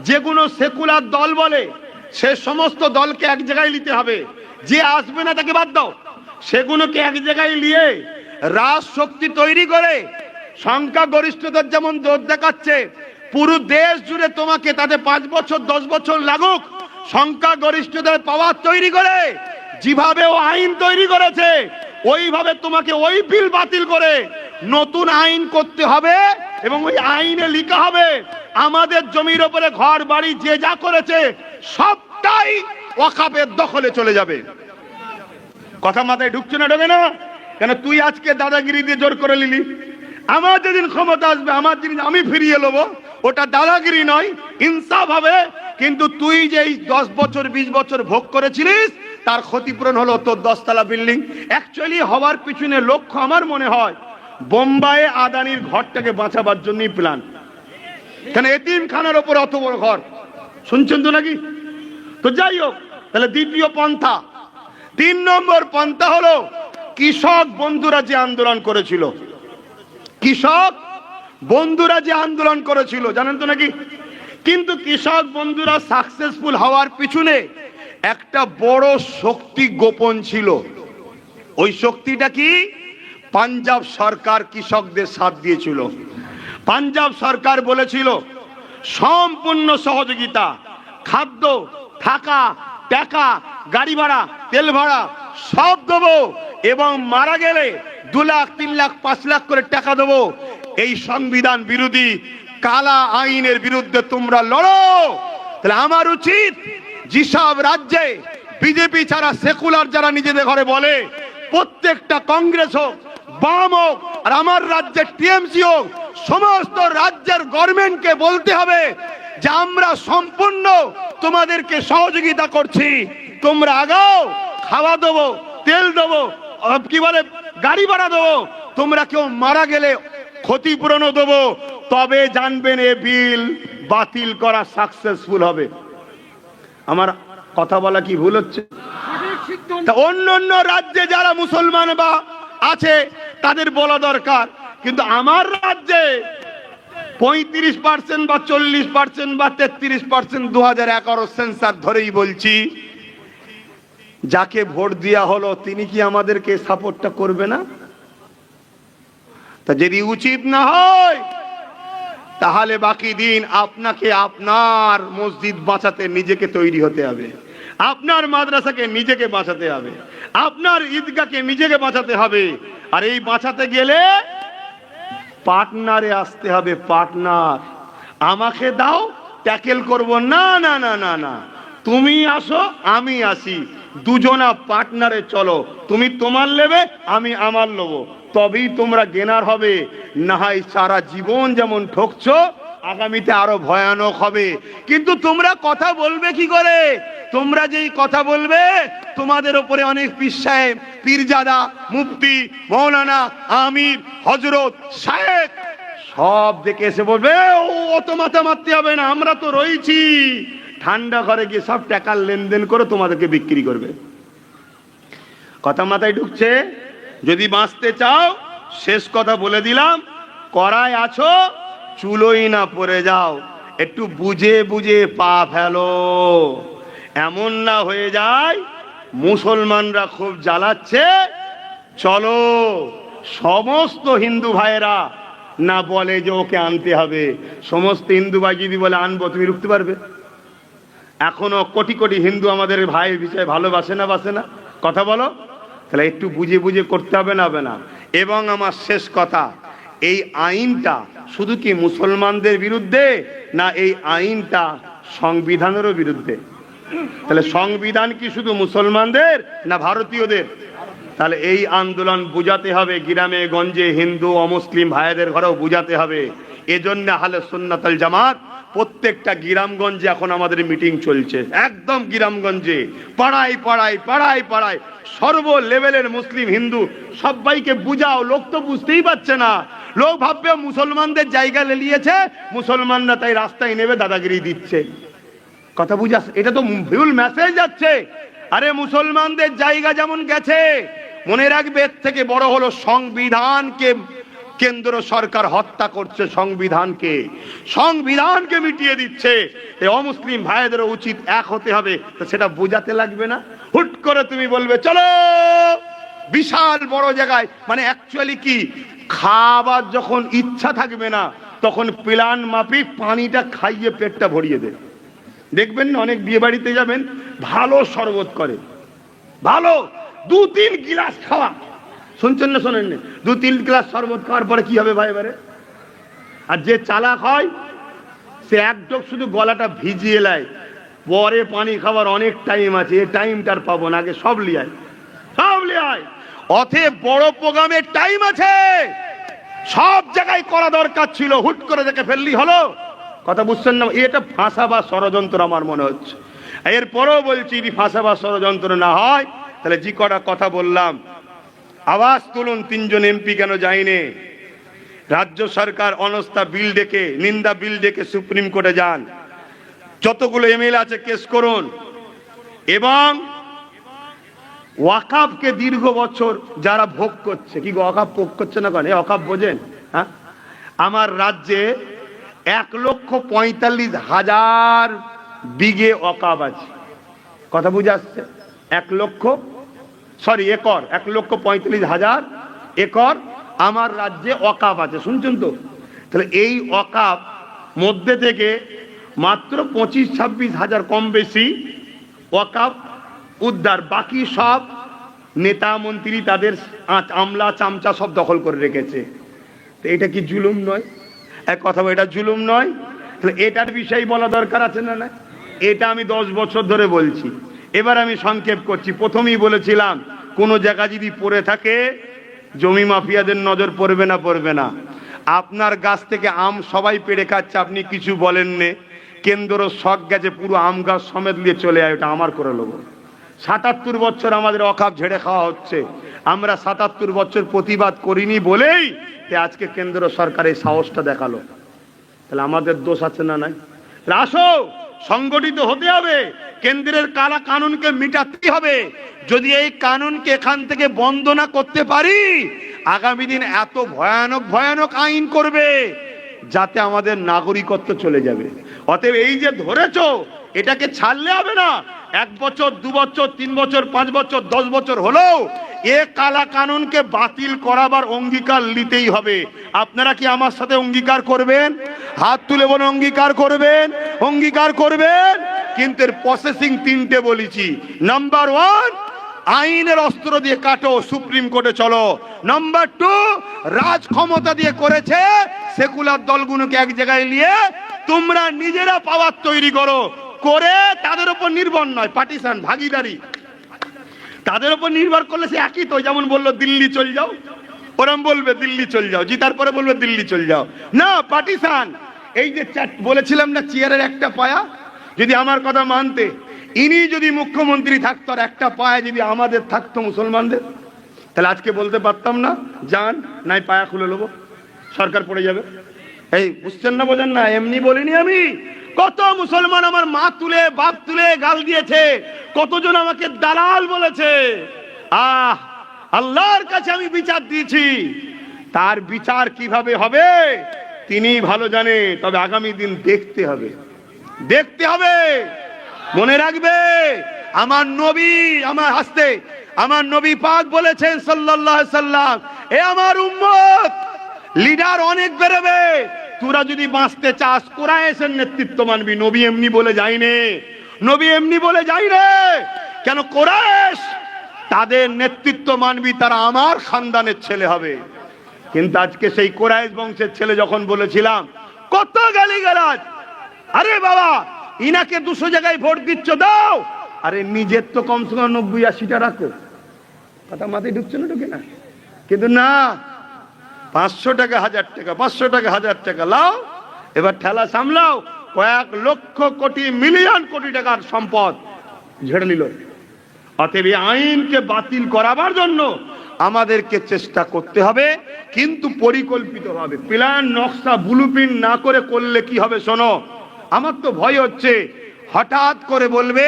যেগুলো সেকুলার দল বলে সে সমস্ত দলকে এক জায়গায় নিতে হবে, যে আসবে না তাকে বাদ দাও। সেগুলোকে এক জায়গায় নিয়ে রাজশক্তি তৈরি করে সংখ্যা গরিষ্ঠতার যেমন জোর দেখাচ্ছে, পুরো দেশ জুড়ে তোমাকে তাতে 5 বছর 10 বছর লাগুক, সংখ্যা গরিষ্ঠতার পাওয়ার তৈরি করে যেভাবে ও আইন তৈরি করেছে, ওইভাবে তোমাকে ওই বিল বাতিল করে নতুন আইন করতে হবে। এবং ওই আইনে লেখা হবে আমাদের জমির উপরে ঘর বাড়ি যে যা করেছে সবটাই ওয়াকফের দখলে চলে যাবে। কথা মাথায় ঢুকছে না? ঢোকে না কেন? তুই আজকে দাদাগিরি দিয়ে জোর করে নিলি, আমার যেদিন ক্ষমতা আসবে আমার জিনিস আমি ফিরিয়ে নেবো, ওটা দাদাগিরি নয়, ইনসাফ হবে। কিন্তু তুই যে 10 বছর 20 বছর ভোগ করেছিলিস, তার ক্ষতিপূরণ হলো তোর 10 তলা বিল্ডিং। অ্যাকচুয়ালি হওয়ার পিছনে লক্ষ্য আমার মনে হয় বোম্বাইয়ে আদানির ঘরটাকে বাঁচাবার জন্যই প্ল্যান। কেন এতিমখানার ওপর অত বড় ঘর, শুনছেন তো নাকি? তো যাই হোক, তাহলে দ্বিতীয় পন্থা। 3 নম্বর পন্থা হলো কৃষক বন্ধুরা যে আন্দোলন করেছিল, কৃষক বন্ধুরা যে আন্দোলন করেছিল জানেন তো নাকি? কিন্তু কৃষক বন্ধুরা সাকসেসফুল হওয়ার পিছনে একটা বড় শক্তি গোপন ছিল। ওই শক্তিটা কি? পাঞ্জাব সরকার কৃষকদের সাথ দিয়েছিল। পাঞ্জাব সরকার বলেছিল সম্পূর্ণ সহযোগিতা, খাদ্য, থাকা, টাকা, গাড়ি ভাড়া, তেল ভাড়া সব দেবো, এবং মারা গেলে 2 লাখ 3 লাখ 5 লাখ করে টাকা দেবো। এই সংবিধান বিরোধী কালা আইনের বিরুদ্ধে তোমরা লড়ো। তাহলে আমার উচিত যেসব রাজ্যে বিজেপি ছাড়া সেকুলার যারা নিজেদের ঘরে বলে, প্রত্যেকটা কংগ্রেস হোক, বাম হোক, আর আমার রাজ্যের টিএমসি হোক, সমস্ত রাজ্যের গভর্নমেন্টকে বলতে হবে যে আমরা সম্পূর্ণ তোমাদেরকে সহযোগিতা করছি, তোমরা আগাও, খাওয়া দেবো, তেল দেবো, কি বলে গাড়ি ভাড়া দেবো, তোমরা কেউ মারা গেলে ক্ষতিপূরণও দেবো, তবে জানবেন এ বিল বাতিল করা সাকসেসফুল হবে। আমার কথা বলা কি ভুল হচ্ছে? অন্য অন্য রাজ্যে যারা মুসলমান বা আছে তাদের বলা দরকার, কিন্তু আমার রাজ্যে 35% বা 40% বা 33% 2011 সেন্সার ধরেই বলছি, যাকে ভোট দেওয়া হলো তিনি কি আমাদেরকে সাপোর্টটা করবে না? তা যদি উচিত না হয়, তাহলে বাকি দিন আপনাকে আপনার মসজিদ বাঁচাতে নিজেকে তৈরি হতে হবে, আপনার মাদ্রাসাকে নিজেকে বাঁচাতে হবে, আপনার ঈদগাহকে নিজেকে বাঁচাতে হবে। আর এই বাঁচাতে গেলে পার্টনারে আসতে হবে। পার্টনার, আমাকে দাও ট্যাকেল করব না, না না না না, তুমি আসো আমি আসি, দুজনা পার্টনারে চলো, তুমি তোমার নেবে আমি আমার নেবো, তবেই তোমরা গেনার হবে। না হয় সারা জীবন যেমন ঠকছো, আগামীতে আরো ভয়ানক হবে। কিন্তু তোমরা কথা বলবে কি করে? তোমরা যেই কথা বলবে, তোমাদের উপরে অনেক পীর সাহেব, পীরজাদা, মুফতি, মৌলানা, আমির, হযরত, শায়েখ সব দেখে এসে বলবে অত মাথা মারতে হবে না, আমরা তো রয়েছি। ঠান্ডা ঘরে গিয়ে সব টাকার লেনদেন করে তোমাদেরকে বিক্রি করবে। কথা মাথায় ঢুকছে? যদি বাঁচতে চাও, শেষ কথা বলে দিলাম, কড়ায় আছো চুলোই না পড়ে যাও, একটু বুঝে বুঝে পা ফেলো, এমন না হয়ে যায় মুসলমানরা খুব জ্বালাচ্ছে, চলো সমস্ত হিন্দু ভাইয়েরা না বলে যে ওকে আনতে হবে, সমস্ত হিন্দু ভাই যদি বলে আনবো, তুমি রুখতে পারবে? এখনো কোটি কোটি হিন্দু আমাদের ভাই বিষয়ে ভালোবাসে না, বাসে না? কথা বলো। তাহলে একটু বুঝে বুঝে করতে হবে না, হবে না? এবং আমার শেষ কথা, এই আইনটা শুধু কি মুসলমানদের বিরুদ্ধে, না এই আইনটা সংবিধানেরও বিরুদ্ধে? তাহলে সংবিধান কি শুধু মুসলমানদের না ভারতীয়দের? তাহলে এই আন্দোলন বুঝাতে হবে, গ্রামে গঞ্জে হিন্দু অমুসলিম ভাইদের ঘরেও বুঝাতে হবে। এজন্য আহলে সুন্নাত ওয়াল জামাত প্রত্যেকটা গ্রামগঞ্জে এখন আমাদের মিটিং চলছে, একদম গ্রামগঞ্জে, পাড়ায় পাড়ায় পাড়ায় পাড়ায় সর্ব লেভেলের মুসলিম হিন্দু সবাইকে বুঝাও। লোক তো বুঝতেই পারছে না, লোক ভাববে মুসলমানদের জায়গা লেলিয়েছে, মুসলমানরা তাই রাস্তায় নেবে দাদাগিরি দিচ্ছে। কথা বুঝাস? এটা তো ভুল মেসেজ যাচ্ছে। আরে মুসলমানদের জায়গা যেমন গেছে, মনে রাখবে এর থেকে বড় হলো সংবিধানকে কেন্দ্র সরকার হত্যা করছে, সংবিধানকে মিটিয়ে দিচ্ছে। এই অমুসলিম ভাইদের উচিত এক হতে হবে, তো সেটা বোঝাতে লাগবে না। হুট করে তুমি বলবে চলো বিশাল বড় জায়গায়, মানে অ্যাকচুয়ালি কি, খাবার যখন ইচ্ছা থাকবে না তখন প্ল্যান মাফিক পানিটা খাইয়ে পেটটা ভরিয়ে দেয়। দেখবেন না অনেক বিয়ে বাড়িতে যাবেন, ভালো শরবত করে, ভালো 2-3 গিলাস খাওয়া, শুনছেন না শোনেন না, 2-3 গ্লাস শরবত খাওয়ার পরে কি হবে ভাই এবারে? আর যে চালাক হয় সে একদম শুধু গলাটা ভিজিয়ে নেয়, পরে পানি খাবার অনেক টাইম আছে, এই টাইমটার পাবো না, আগে সব লিয়ায়, সব লিয়ায়। অতএব বড় প্রোগ্রামের টাইম আছে, সব জায়গায় করা দরকার ছিল, হুট করে দেখে ফেললি হলো। কথা বুঝছেন না? এটা ফাঁসা বা ষড়যন্ত্র আমার মনে হচ্ছে। এরপরেও বলছি যদি ফাঁসা বা ষড়যন্ত্র না হয় তাহলে যে কটা কথা বললাম আওয়াজ তুলুন। 3 জন এমপি কেন যায়নি? রাজ্য সরকার অনাস্থা বিল ডেকে, নিন্দা বিল ডেকে সুপ্রিম কোর্টে যান, যতগুলো এমএলএ আছে কেস করুন। এবং ওয়াকাফকে দীর্ঘ বছর যারা ভোগ করছে, কি ওয়াকাফ ভোগ করছে না কেন? ওয়াকাফ বোঝেন? হ্যাঁ, আমার রাজ্যে 1,45,000 বিঘে ওয়াকাফ আছে। কথা বুঝে আসছে? 1,45,000 একর আমার রাজ্যে ওয়াকাফ আছে, শুনছেন তো? তাহলে এই ওয়াকাফ মধ্যে থেকে মাত্র 25-26 হাজার কম বেশি ওয়াকাফ উদ্ধার, বাকি সব নেতা মন্ত্রী তাদের আমলা চামচা সব দখল করে রেখেছে। তো এটা কি জুলুম নয়? এক কথা, এটা জুলুম নয়? তাহলে এটার বিষয় বলা দরকার আছে না? না, এটা আমি 10 বছর ধরে বলছি। এবার আমি সংক্ষেপ করছি। প্রথমেই বলেছিলাম কোন জায়গা যদি পড়ে থাকে জমি মাফিয়াদের নজর পড়বে না, পড়বে না। আপনার গাছ থেকে আম সবাই পেড়ে খাচ্ছে, আপনি কিছু বলেন নে, কেন্দ্র শখ গেছে পুরো আম গাছ সমেত নিয়ে চলে যায়, ওটা আমার করে নেবো। 77 বছর আমাদের অকাপ ঝেড়ে খাওয়া হচ্ছে, আমরা 77 বছর প্রতিবাদ করিনি বলেই আজকে কেন্দ্র সরকার এই সাহসটা দেখালো। তাহলে আমাদের দোষ আছে না? নাই? আসো, সংগঠিত হতে হবে, কেন্দ্রের কালা কানুনকে মিটাতে হবে। যদি এই কানুনকে এখান থেকে বন্ধ না করতে পারি, আগামী দিন এত ভয়ানক ভয়ানক আইন করবে যাতে আমাদের নাগরিকত্ব চলে যাবে। অতএব এই যে ধরেছো, এটাকে ছাড়লে হবে না। 1 বছর 2 বছর 3 বছর 5 বছর 10 বছর হলেও এ কালা কানুনকে বাতিল করাবার অঙ্গীকার নিতেই হবে। আপনারা কি আমার সাথে অঙ্গীকার করবেন? হাত তুলে বলুন অঙ্গীকার করবেন, অঙ্গীকার করবেন। কিন্তু এর প্রসেসিং 3টে বলেছি। নাম্বার 1, আইনের অস্ত্র দিয়ে কাটো, সুপ্রিম কোর্টে চলো। নাম্বার 2, রাজ ক্ষমতা দিয়ে করেছে, সেকুলার দলগুলোকে এক জায়গায় নিয়ে তোমরা নিজেরা পাওয়ার তৈরি করো, করে তাদের উপর নির্ভর নয়, পার্টিশন ভাগিদারি, তাদের উপর নির্ভর করলে সে একই তো। যেমন বললো দিল্লি চল যাও, ওরম বলবে দিল্লি চল যাও, জিতার পরে বলবে দিল্লি চল যাও, না পার্টিশন। এই যে বলেছিলাম না চেয়ারের একটা পায়া, যদি আমার কথা মানতে, ইনি যদি মুখ্যমন্ত্রী থাকতো আর একটা পায়া যদি আমাদের থাকতো মুসলমানদের, তাহলে আজকে বলতে পারতাম না যান নাই পায়া খুলে নেবো, সরকার পড়ে যাবে। এই বুঝছেন না, বোঝেন না? এমনি বলিনি আমি। কত মুসলমান আমার মা তুলে বাপ তুলে গাল দিয়েছে, কতজন আমাকে দালাল বলেছে। আল্লাহর কাছে আমি বিচার দিয়েছি, তার বিচার কিভাবে হবে তিনি ভালো জানে। তবে আগামী দিন দেখতে হবে, দেখতে হবে। মনে রাখবে আমার নবী, আমার হাসতে আমার নবী পাক বলেছেন সাল্লাল্লাহু আলাইহি সাল্লাম, এ আমার উম্মত লিডার অনেক বেরোবে, তোরা যদি বাঁচতে চাস কুরাইশের নেতৃত্ব মানবি। নবী এমনি বলে যায়নি, নবী এমনি বলে যাই রে, কেন কুরাইশ তাদের নেতৃত্ব মানবি, তারা আমার খানদানের ছেলে হবে। কিন্তু আজকে সেই কুরাইশ বংশের ছেলে যখন বলেছিলাম, কত গালিগালাজ, আরে বাবা ইনাকে 200 জায়গায় ভোট দিচ্ছ দাও, আরে নিজের তো কমসে কম 90-80টা রাখো। কথা মাথায় ঢুকছে না, ঢুকে না? কিন্তু না, 500 টাকা 1000 টাকা, 500 টাকা 1000 টাকা লাও, এবার ঠেলা সামলাও, কয়েক লক্ষ কোটি মিলিয়ন কোটি টাকার সম্পদ ঝেড়ে নিল। অতএব এই আইনকে বাতিল করাবার জন্য আমাদেরকে চেষ্টা করতে হবে, কিন্তু পরিকল্পিতভাবে, প্ল্যান নকশা ব্লুপ্রিন্ট না করে করলে কি হবে শোনো। আমার তো ভয় হচ্ছে হঠাৎ করে বলবে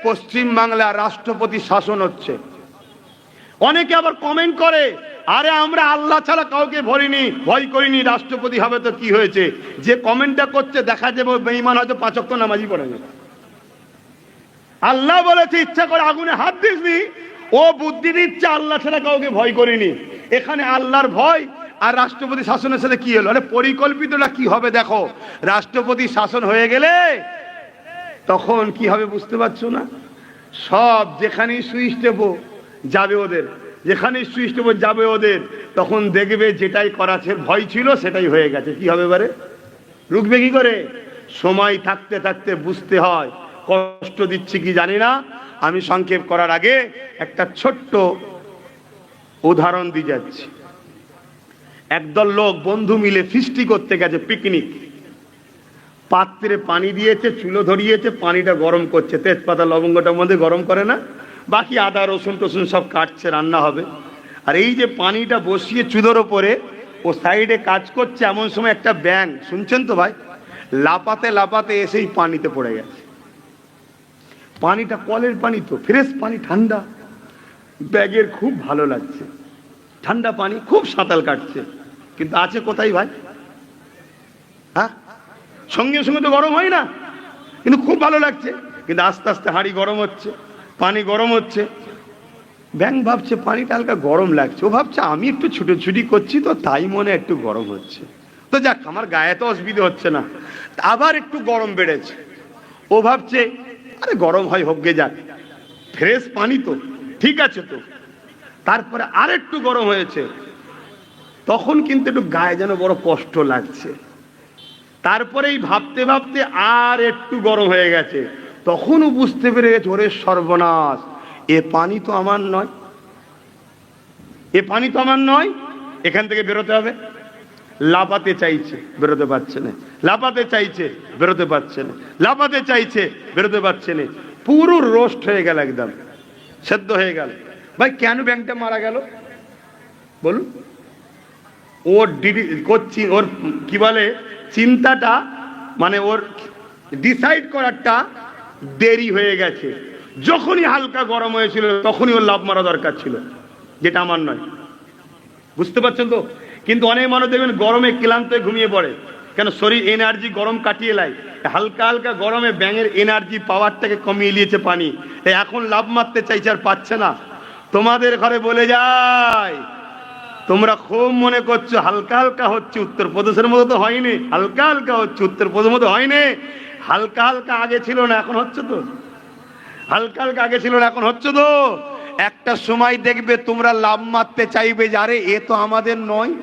পশ্চিম বাংলা রাষ্ট্রপতি শাসন হচ্ছে। অনেকে আবার কমেন্ট করে, আরে আমরা আল্লাহ ছাড়া কাউকে ভয় করিনি, রাষ্ট্রপতি হবে তো কি হয়েছে। যে কমেন্টটা করছে দেখা যাবে বেঈমান, হয়তো 5 ওয়াক্ত নামাজই পড়ে না। আল্লাহ বলেছে ইচ্ছা করে আগুনে হাত দিসনি, ও বুদ্ধি দিচ্ছে আল্লাহ ছাড়া কাউকে ভয় করিনি। এখানে আল্লাহর ভয় আর রাষ্ট্রপতি শাসনের সাথে কি হলো? আরে পরিকল্পিতটা কি হবে দেখো। রাষ্ট্রপতি শাসন হয়ে গেলে তখন কি হবে বুঝতে পারছো না? সব যেখানেই সুইচ টেপো যাবে ওদের, যেখানেই সুইচ টেপো যাবে ওদের। তখন দেখবে যেটাই করাছে ভয় ছিল সেটাই হয়ে গেছে। কি হবে এবারে? রুখবে কি করে? সময় থাকতে থাকতে বুঝতে হয়। কষ্ট দিচ্ছি কি জানি না, আমি সংক্ষেপ করার আগে একটা ছোট্ট উদাহরণ দিয়ে যাচ্ছি। একদল লোক বন্ধু মিলে ফিস্টি করতে গেছে, পিকনিক। পাত্রে পানি দিয়েছে, চুলো ধরিয়েছে, পানিটা গরম করছে, তেজপাতা লবঙ্গটার মধ্যে গরম করে না, বাকি আদা রসুন টসুন সব কাটছে, রান্না হবে। আর এই যে পানিটা বসিয়ে চুলোর ওপরে ও সাইডে কাজ করছে, এমন সময় একটা ব্যাঙ, শুনছেন তো ভাই, লাপাতে লাপাতে এসেই পানিতে পড়ে গেছে। পানিটা কলের পানি, তো ফ্রেশ পানি, ঠান্ডা। ব্যাগের খুব ভালো লাগছে, ঠান্ডা পানি, খুব সাঁতার কাটছে। কিন্তু আছে কোথায় ভাই? হ্যাঁ, সঙ্গে সঙ্গে তো গরম হয় না, কিন্তু খুব ভালো লাগছে। কিন্তু আস্তে আস্তে হাঁড়ি গরম হচ্ছে, পানি গরম হচ্ছে। ব্যাঙ ভাবছে পানিটা হালকা গরম লাগছে, ও ভাবছে আমি একটু ছুটোছুটি করছি তো তাই মনে একটু গরম হচ্ছে, তো যাক আমার গায়ে তো অসুবিধা হচ্ছে না। আবার একটু গরম বেড়েছে, ও ভাবছে আরে গরম হয় হোক গে যাক, ফ্রেশ পানি তো ঠিক আছে তো। তারপরে আর একটু গরম হয়েছে, তখন কিন্তু একটু গায়ে যেন বড় কষ্ট লাগছে। তারপরেই ভাবতে ভাবতে আর একটু গরম হয়ে গেছে, তখনও বুঝতে পেরে গেছে ওরে সর্বনাশ, এ পানি তো আমার নয়, এ পানি তো আমার নয়, এখান থেকে বেরোতে হবে। লাফাতে চাইছে, বেরোতে পারছে না, লাফাতে চাইছে, বেরোতে পারছে না, লাফাতে চাইছে, বেরোতে পারছে না। পুরো রোস্ট হয়ে গেল, একদম সেদ্ধ হয়ে গেল। ভাই কেন ব্যাংকটা মারা গেল বলুন? ওর করছি, ওর কি বলে চিন্তাটা, মানে ওর ডিসাইড করারটা দেরি হয়ে গেছে। যখনই হালকা গরম হয়েছিল তখনই ওর লাভ মারা দরকার ছিল, যেটা আমার নয়। বুঝতে পারছেন তো? কিন্তু অনেক মানুষ দেখবেন গরমে ক্লান্ত হয়ে ঘুমিয়ে পড়ে, কেন? শরীর এনার্জি গরম কাটিয়ে লাই, হালকা হালকা গরমে ব্যাঙের এনার্জি পাওয়ারটাকে কমিয়ে নিয়েছে পানি, এখন লাভ মারতে চাইছে আর পাচ্ছে না। তোমাদের ঘরে বলে যায়, তোমরা খুব মনে করছো হালকা হালকা হচ্ছে, উত্তরপ্রদেশের মতো তো হয়নি, হালকা হালকা হচ্ছে, উত্তরপ্রদেশের মতো হয়নি। হালকা হালকা আগে ছিল না, এখন হচ্ছে তো। হালকা হালকা আগে ছিল না, এখন হচ্ছে তো। একটা সময় দেখবে তোমরা লাভ মারতে চাইবে যে আরে এ তো আমাদের নয়,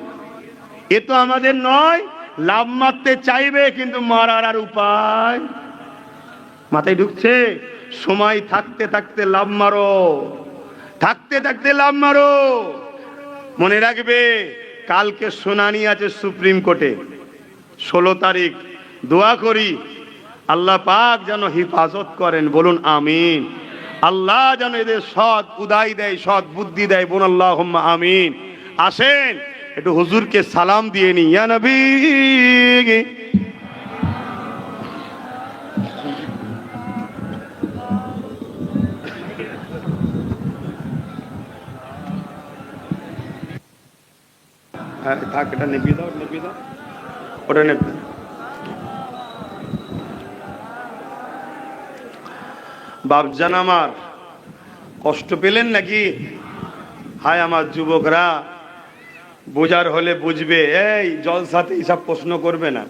এ তো আমাদের নয়, লাভ মারতে চাইবে, কিন্তু মারার আর উপায় মাথায় ঢুকছে? সময় থাকতে থাকতে লাভ মারো, থাকতে থাকতে লাভ মারো। মনে রাখবে কালকে শুনানি আছে সুপ্রিম কোর্টে, 16 তারিখ। দোয়া করি আল্লাহ পাক যেন হিফাজত করেন, বলুন আমিন। আল্লাহ যেন এদের সৎ উদাই দেয়, সৎ বুদ্ধি দেয়, বলুন আল্লাহুম্মা আমিন। আসেন একটু হুজুরকে সালাম দিয়ে নি। ইয়া নবী, থাক, এটা নেপিয়ে দাও, নেপিয়ে দাও, ওটা নেপিয়ে। বাপজান আমার কষ্ট পেলেন নাকি? হায় আমার যুবকরা, বোঝার হলে বুঝবে। এই জলসাতে এইসব প্রশ্ন করবে না,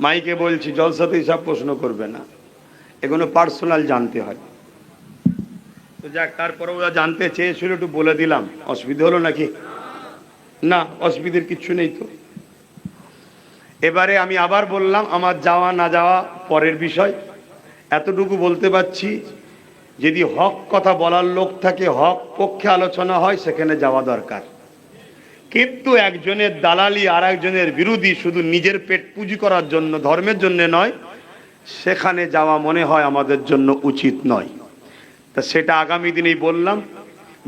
মাইকে বলছি, জলসাতে এইসব প্রশ্ন করবে না। এগুলো পার্সোনাল জানতে হয়। তো যাক, তারপরে ওরা জানতে চেয়েছিল, একটু বলে দিলাম। অসুবিধা হলো নাকি? না, অসুবিধার কিচ্ছু নেই। তো এবারে আমি আবার বললাম, আমার যাওয়া না যাওয়া পরের বিষয়। এতটুকু বলতে পারছি, যদি হক কথা বলার লোক থাকে, হক পক্ষে আলোচনা হয়, সেখানে যাওয়া দরকার। কিন্তু একজনের দালালি আর একজনের বিরোধী, শুধু নিজের পেট পুঁজি করার জন্য, ধর্মের জন্য নয়, সেখানে যাওয়া মনে হয় আমাদের জন্য উচিত নয়। তা সেটা আগামী দিনেই বললাম।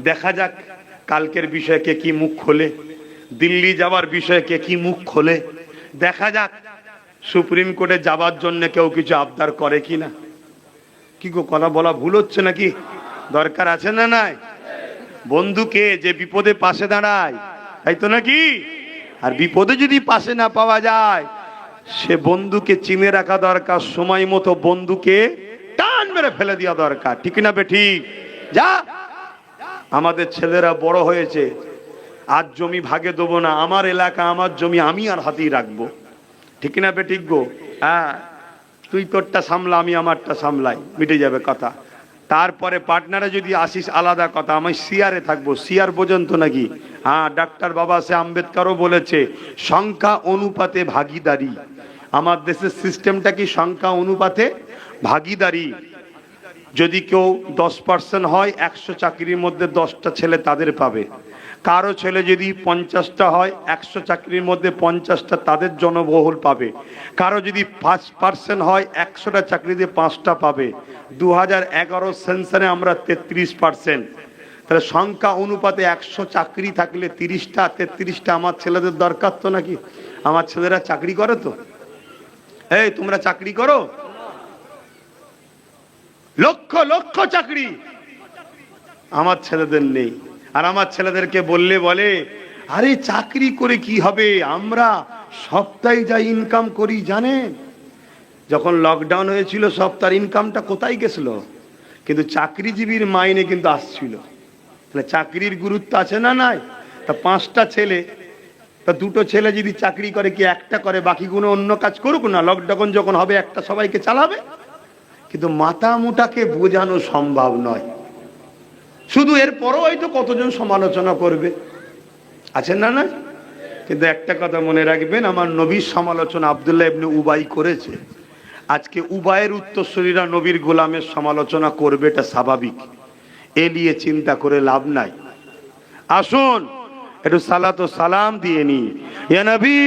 দেখা যাক কালকের বিষয়ে কে কি মুখ খোলে, দিল্লি যাওয়ার বিষয়ে কে কি মুখ খোলে। দেখা যাক সুপ্রিম কোর্টে যাবার জন্য কেউ কিছু আবদার করে কিনা। কি গো, কথা বলা ভুল হচ্ছে নাকি? দরকার আছে না নাই? বন্ধুকে যে বিপদে পাশে দাঁড়ায়, তাই তো নাকি? আর বিপদে যদি পাশে না পাওয়া যায়, সে বন্ধুকে চিনে রাখা দরকার। সময় মতো বন্ধুকে টান মেরে ফেলে দেওয়া দরকার। ঠিক না বেঠিক? যা, আমাদের ছেলেরা বড় হয়েছে, আজ জমি ভাগে দেবো না, আমার এলাকা আমার জমি আমি আর হাতেই রাখবো। ঠিক না বেঠিক গো? হ্যাঁ, তুই তোরটা সামলা, আমি আমারটা সামলাই, মিটে যাবে কথা। তারপরে পার্টনারে যদি আসিস আলাদা কথা, আমি সিয়ারে থাকবো। সিয়ার পর্যন্ত নাকি? হ্যাঁ, ডাক্তার বাবা সে আম্বেদকরও বলেছে, সংখ্যা অনুপাতে ভাগিদারি। আমার দেশের সিস্টেমটা কি সংখ্যা অনুপাতে ভাগিদারি। যদি কেউ 10% হয়, 100 চাকরির মধ্যে 10টা ছেলে তাদের পাবে। কারো ছেলে যদি 50টা হয়, 100 চাকরির মধ্যে 50টা তাদের জনবহুল পাবে। কারো যদি 5% হয়, 100টা চাকরিতে 5টা পাবে। 2011 সেন্সারে আমরা 33%। তাহলে সংখ্যা অনুপাতে 100 চাকরি থাকলে 30টা 33টা আমার ছেলেদের দরকার তো নাকি? আমার ছেলেরা চাকরি করে তো? এই তোমরা চাকরি করো? লক্ষ লক্ষ চাকরি আমার ছেলেদের নেই। আর আমার ছেলেদেরকে বললে বলে, আরে চাকরি করে কি হবে, আমরা সপ্তাহে যা ইনকাম করি জানেন। যখন লকডাউন হয়েছিল সপ্তাহের ইনকামটা কোথায় গেছিল? কিন্তু চাকরিজীবীর মাইনে কিন্তু আসছিল। তাহলে চাকরির গুরুত্ব আছে না নাই? তা 5টা ছেলে, তা 2টো ছেলে যদি চাকরি করে, কি একটা করে, বাকিগুলো অন্য কাজ করুক না। লকডাউন যখন হবে একটা সবাইকে চালাবে। কিন্তু মাথা মুটাকে বোঝানো সম্ভব নয়। শুধু এরপরও হয়তো কতজন সমালোচনা করবে, আছেন না না? কিন্তু একটা কথা মনে রাখবেন, আমার নবীর সমালোচনা আব্দুল্লাহ ইবনে উবাই করেছে। আজকে উবাইয়ের উত্তরসূরিরা নবীর গোলামের সমালোচনা করবে, এটা স্বাভাবিক। এ নিয়ে চিন্তা করে লাভ নাই। আসুন একটু সালাত ও সালাম দিয়ে নি। ইয়া নবী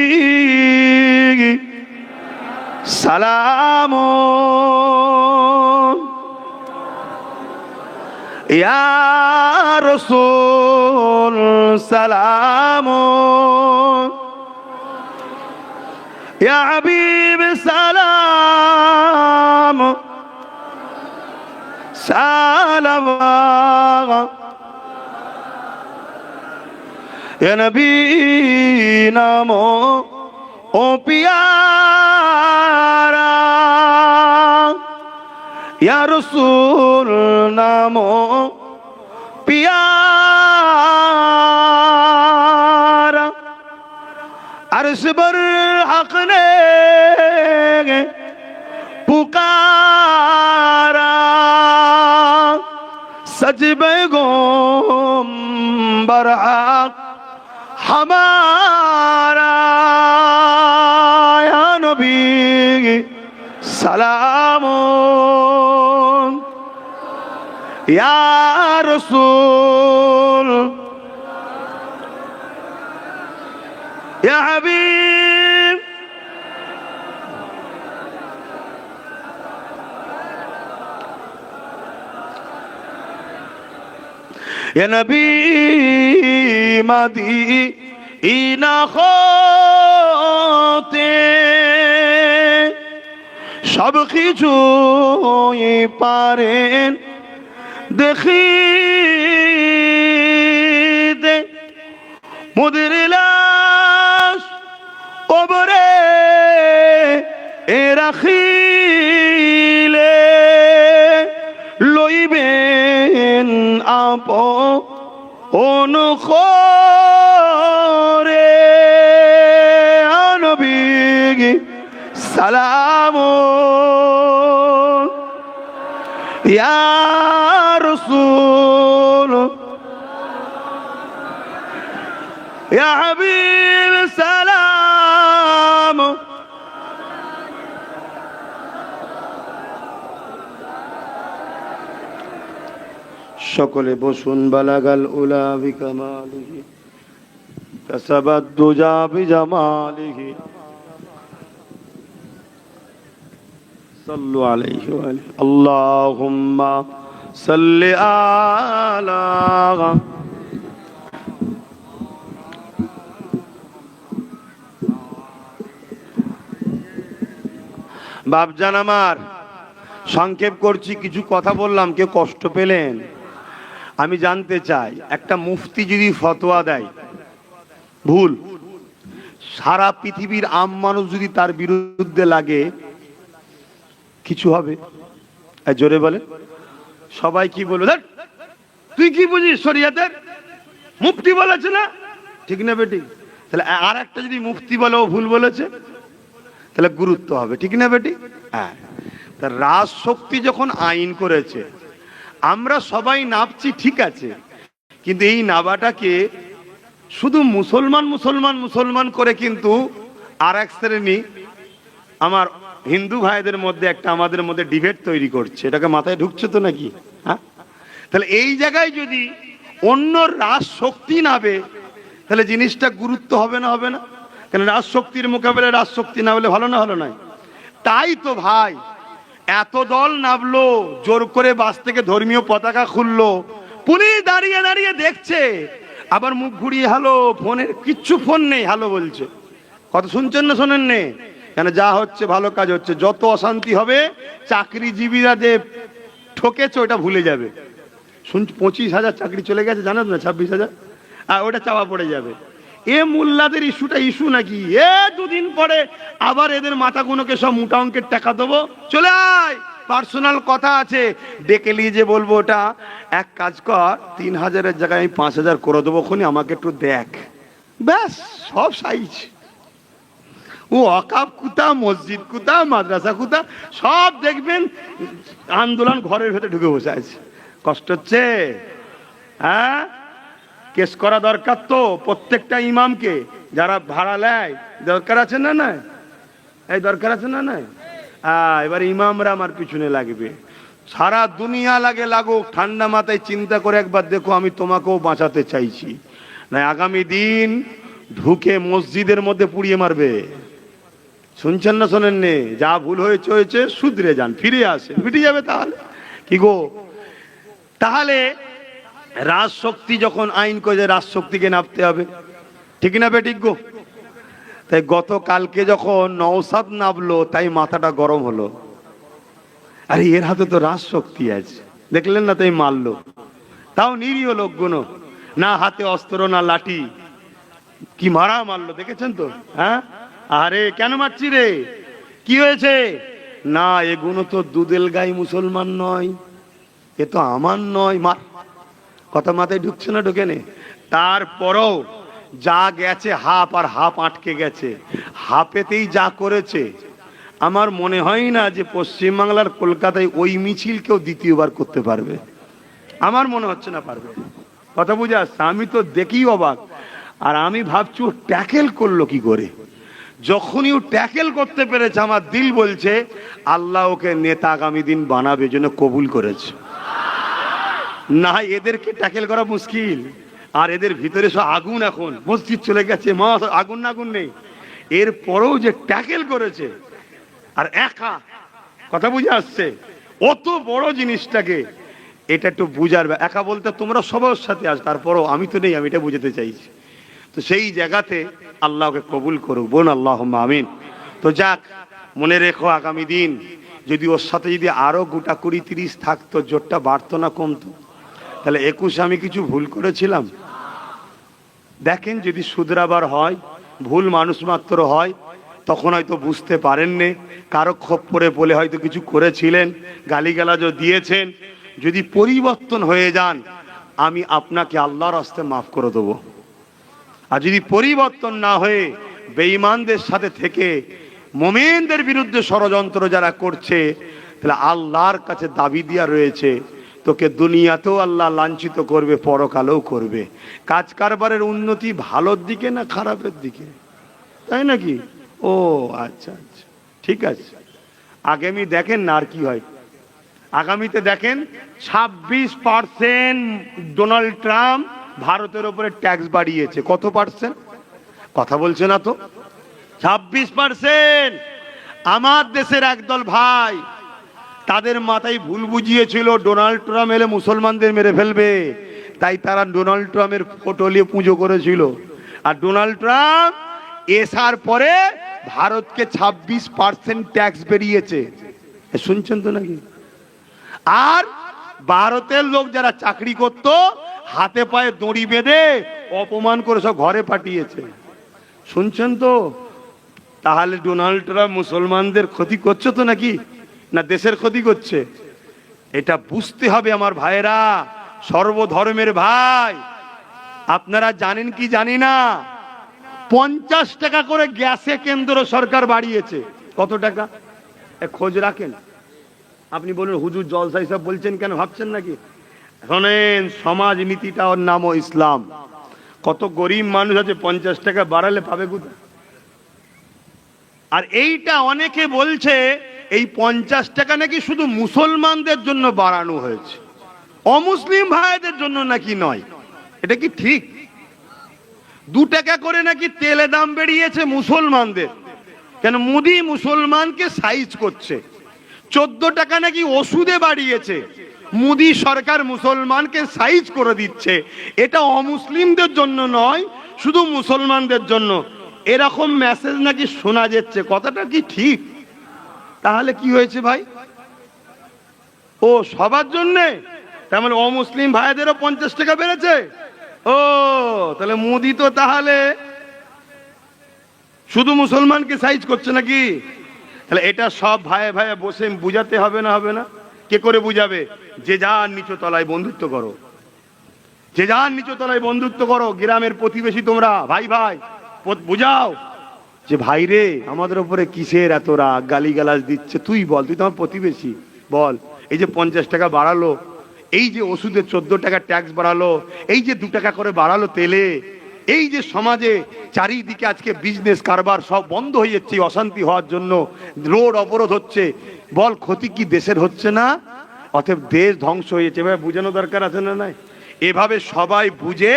সালাম, ইয়া রাসূল সালাম, ইয়া হাবিব সালাম, সালাম, ইয়া নবী নামো ও পিয়ারা, ইয়া রাসূল নামো পিয়ারা। अर्श पर हक ने पुकारा, सच पैगंबर हक हमारा। या नबी सलाम, या रसूल, या हबीब। या नबी मदीना होते सब কিছুই পারেন দেখিতে, মুদের লাশ কবরে রাখিলে লইবেন আপন করে। নবী সালাম, ইয়া রাসূল ইয়া হাবিব সালাম। সকলে বসুন। বালাগাল উলা বিকামালিহি কাসাবাদ দুজা বিজামালিহি সাল্লু আলাইহি ওয়া আলিহি আল্লাহুম্মা সাল্লি আলা। বাপজান আমার, সংক্ষেপ করছি, কিছু কথা বললাম, কেউ কষ্ট পেলেন? আমি জানতে চাই, একটা মুফতি যদি ফতোয়া দেয় ভুল, সারা পৃথিবীর আম মানুষ যদি তার বিরুদ্ধে লাগে, কিছু হবে? জোরে বলে। সবাই কি বলবে? তুই কি বুঝিস শরিয়াতের? মুফতি বলেছে না, ঠিক না বেটি? তাহলে আর একটা যদি মুফতি বলে ও ভুল বলেছে, তাহলে গুরুত্ব হবে, ঠিক না বেটি? হ্যাঁ। তা রাজশক্তি যখন আইন করেছে, আমরা সবাই নাপছি, ঠিক আছে, কিন্তু এই নাবাটাকে শুধু মুসলমান মুসলমান মুসলমান করে কিন্তু আর এক শ্রেণী আমার হিন্দু ভাইদের মধ্যে একটা আমাদের মধ্যে ডিবেট তৈরি করছে। এটাকে মাথায় ঢুকছে তো নাকি? হ্যাঁ। তাহলে এই জায়গায় যদি অন্য রাজশক্তি নাবে, তাহলে জিনিসটা গুরুত্ব হবে না? হবে না? কেন রাজশক্তির মোকাবেলায় রাজশক্তি না হলে ভালো না? হলো নয়? তাই তো ভাই, এত দল নামলো, জোর করে বাস থেকে ধর্মীয় পতাকা খুললো, পুলিশ দাঁড়িয়ে দাঁড়িয়ে দেখছে, আবার মুখ ঘুরিয়ে হ্যালো, ফোনের কিচ্ছু ফোন নেই, হ্যালো বলছে। কত শুনছেন না শোনেন নে? কেন যা হচ্ছে ভালো কাজ হচ্ছে। যত অশান্তি হবে, চাকরিজীবীরা যে ঠকেছে ওটা ভুলে যাবে। শুন, 25,000 চাকরি চলে গেছে, জানেন না? 26,000, আর ওটা চাওয়া পড়ে যাবে। এ মোল্লাদের ইস্যুটা ইস্যু নাকি? এ দুদিন পরে আবার এদের মাথাগুলোকে সব মোটা অঙ্কের টাকা দেবো, চলে আয়, পার্সোনাল কথা আছে, ডেকে নিয়ে যে বলবো ওটা এক কাজ কর, 3,000-এর জায়গায় আমি 5,000 করে দেবো, খুনি আমাকে একটু দেখ, ব্যাস সব সাইজ। ও অকাপ কুতা, মসজিদ কুতা, মাদ্রাসা কুতা, সব দেখবেন আন্দোলন ঘরের ভেতরে ঢুকে বসে আছে। কষ্ট হচ্ছে? হ্যাঁ, কেস করা দরকার তো প্রত্যেকটা ইমামকে, যারা ভাড়া নেয়, দরকার আছে না? নাই এই দরকার আছে না? নাই। এবার ইমামরা আমার পিছনে লাগবে, সারা দুনিয়া লাগে লাগুক, ঠান্ডা মাথায় চিন্তা করে একবার দেখো, আমি তোমাকেও বাঁচাতে চাইছি না, আগামী দিন ঢুকে মসজিদের মধ্যে পুড়িয়ে মারবে। শুনছেন না শোনেন নে? যা ভুল হয়েছে হয়েছে, শুধরে যান, ফিরে আসেন, মিটে যাবে। তাহলে কি গো? তাহলে রাজশক্তি যখন আইন করে, রাজশক্তিকে নামতে হবে, ঠিক না বেঠিক গো? তাই গতকালকে যখন নওশাদ নামলো, তাই মাথাটা গরম হলো, আরে এর হাতে তো রাজশক্তি আছে, দেখলেন না? তাই মারলো, তাও নিরীহ লোকগুলো, না হাতে অস্ত্র না লাঠি, কি মারা মারলো, দেখেছেন তো? হ্যাঁ, আরে কেন মারছি রে, কি হয়েছে? না, এগুলো তো দুদেল গাই মুসলমান নয়, এ তো আমার নয়। মার, কথা মাথায় ঢুকছে না? ঢুকে নে। তারপরও যা গেছে হাফ, আর হাফ আটকে গেছে, হাফেতেই যা করেছে, আমার মনে হয় না যে পশ্চিমবাংলার কলকাতায় ওই মিছিল কেউ দ্বিতীয়বার করতে পারবে। আমার মনে হচ্ছে না পারবে। কথা বুঝে আসছে? আমি তো দেখি অবাক, আর আমি ভাবছি ও ট্যাকেল করলো কি করে। যখনই ও ট্যাকেল করতে পেরেছে, আমার দিল বলছে আল্লাহ ওকে নেতা আগামী দিন বানাবে, জন্য কবুল করেছে। না, এদেরকে ট্যাকেল করা মুশকিল, আর এদের ভিতরে সব আগুন, এখন মসজিদ চলে গেছে, মা আগুন না আগুন নেই, এরপরেও যে ট্যাকেল করেছে, আর একা, কথা বুঝে আসছে? অত বড় জিনিসটাকে, এটা একটু বুঝার, একা বলতে তোমরা সবার সাথে আস, তারপরও আমি তো নেই, আমি এটা বুঝাতে চাইছি। তো সেই জায়গাতে আল্লাহকে কবুল করুক, বোন আল্লাহুম্মা আমিন। তো যাক, মনে রেখো আগামী দিন যদি ওর সাথে যদি আরো গোটা 20-30 থাকতো, জোরটা বাড়তো না কমতো? তাহলে 21 আমি কিছু ভুল করেছিলাম? দেখেন, যদি শুধরাবার হয়, ভুল মানুষ মাত্র হয়, তখন হয়তো বুঝতে পারেননি, কারো খপ্পরে বলে হয়তো কিছু করেছিলেন, গালিগালাজও দিয়েছেন, যদি পরিবর্তন হয়ে যান, আমি আপনাকে আল্লাহর রাস্তে মাফ করে দেবো। আর যদি পরিবর্তন না হয়ে বেঈমানদের সাথে থেকে মুমিনদের বিরুদ্ধে ষড়যন্ত্র যারা করছে, তাহলে আল্লাহর কাছে দাবি দিয়া রয়েছে, তোকে দুনিয়াতেও আল্লাহ লাঞ্ছিত করবে, পরকালেও করবে। কাজ কারবারের উন্নতি ভালোর দিকে না খারাপের দিকে, তাই নাকি? ও আচ্ছা আচ্ছা, ঠিক আছে। আগামী দেখেন না আর কি হয়। আগামীতে দেখেন 26% ডোনাল্ড ট্রাম্প ভারতের উপরে ট্যাক্স বাড়িয়েছে। কত পার্সেন্ট? কথা বলছে না তো। 26%। আমার দেশের একদল ভাই, তাদের মাথায় ভুল বুঝিয়েছিল ডোনাল্ড ট্রাম্প এলে মুসলমানদের মেরে ফেলবে, তাই তারা ডোনাল্ড ট্রাম্পের ফটো নিয়ে পুজো করেছিল। আর ডোনাল্ড ট্রাম্প এসার পরে ভারতকে 26% ট্যাক্স বেরিয়েছে, শুনছেন তো নাকি? আর ভারতের লোক যারা চাকরি করত, হাতে পায়ে দড়ি বেঁধে অপমান করে সব ঘরে পাঠিয়েছে, শুনছেন তো? তাহলে ডোনাল্ড ট্রাম্প মুসলমানদের ক্ষতি করছে তো নাকি, না দেশের ক্ষতি করছে? এটা বুঝতে হবে আমার ভাইরা, সর্বধর্মের ভাই। আপনারা জানেন কি জানি না, 50 টাকা করে গ্যাসে কেন্দ্র সরকার বাড়িয়েছে। কত টাকা? খোঁজ রাখেন। আপনি বলুন হুজুর জলসা হিসাব বলছেন কেন, ভাবছেন নাকি? শোনেন, সমাজ নীতিটা ওর নামও ইসলাম। কত গরিব মানুষ আছে 50 টাকা বাড়ালে পাবে কোথায়? আর এইটা অনেকে বলছে এই 50 টাকা নাকি শুধু মুসলমানদের জন্য বাড়ানো হয়েছে, অমুসলিম ভাইদের জন্য নাকি নয়। এটা কি ঠিক? 2 টাকা করে নাকি তেলে দাম বেরিয়েছে মুসলমানদের, কেন? মোদি মুসলমানকে সাইজ করছে। 14 টাকা নাকি ওষুধে বাড়িয়েছে, মোদি সরকার মুসলমানকে সাইজ করে দিচ্ছে। এটা অমুসলিমদের জন্য নয়, শুধু মুসলমানদের জন্য, এরকম মেসেজ নাকি শোনা যাচ্ছে। কথাটা কি ঠিক? তাহলে কি হয়েছে ভাই? ও সবার জন্যে, তার মানে অমুসলিম ভাইদেরও 50 টাকা বেড়েছে। ও তাহলে মোদি তো তাহলে শুধু মুসলমানকে সাইজ করছে নাকি? তাহলে এটা সব ভাই ভাই বসে বুঝাতে হবে না? হবে না? কে করে বুঝাবে? যে যার নিচু তলায় বন্ধুত্ব করো, যে যার নিচু তলায় বন্ধুত্ব করো। গ্রামের প্রতিবেশী তোমরা ভাই ভাই বুঝাও যে ভাই রে, আমাদের উপরে কিসের এত রাগ, গালিগালাজ দিচ্ছে? তুই বল, তুই তো আমার প্রতিবেশী, বল। এই যে 50 টাকা বাড়ালো, এই যে ওষুধে 14 টাকা ট্যাক্স বাড়ালো, এই যে 2 টাকা করে বাড়ালো তেলে, এই যে সমাজে চারিদিকে আজকে বিজনেস কারবার সব বন্ধ হয়ে যাচ্ছে অশান্তি হওয়ার জন্য, রোড অবরোধ হচ্ছে, বল ক্ষতি কি দেশের হচ্ছে না? অতএব দেশ ধ্বংস হয়ে যাচ্ছে। এভাবে বোঝানো দরকার আছে না নাই? এভাবে সবাই বুঝে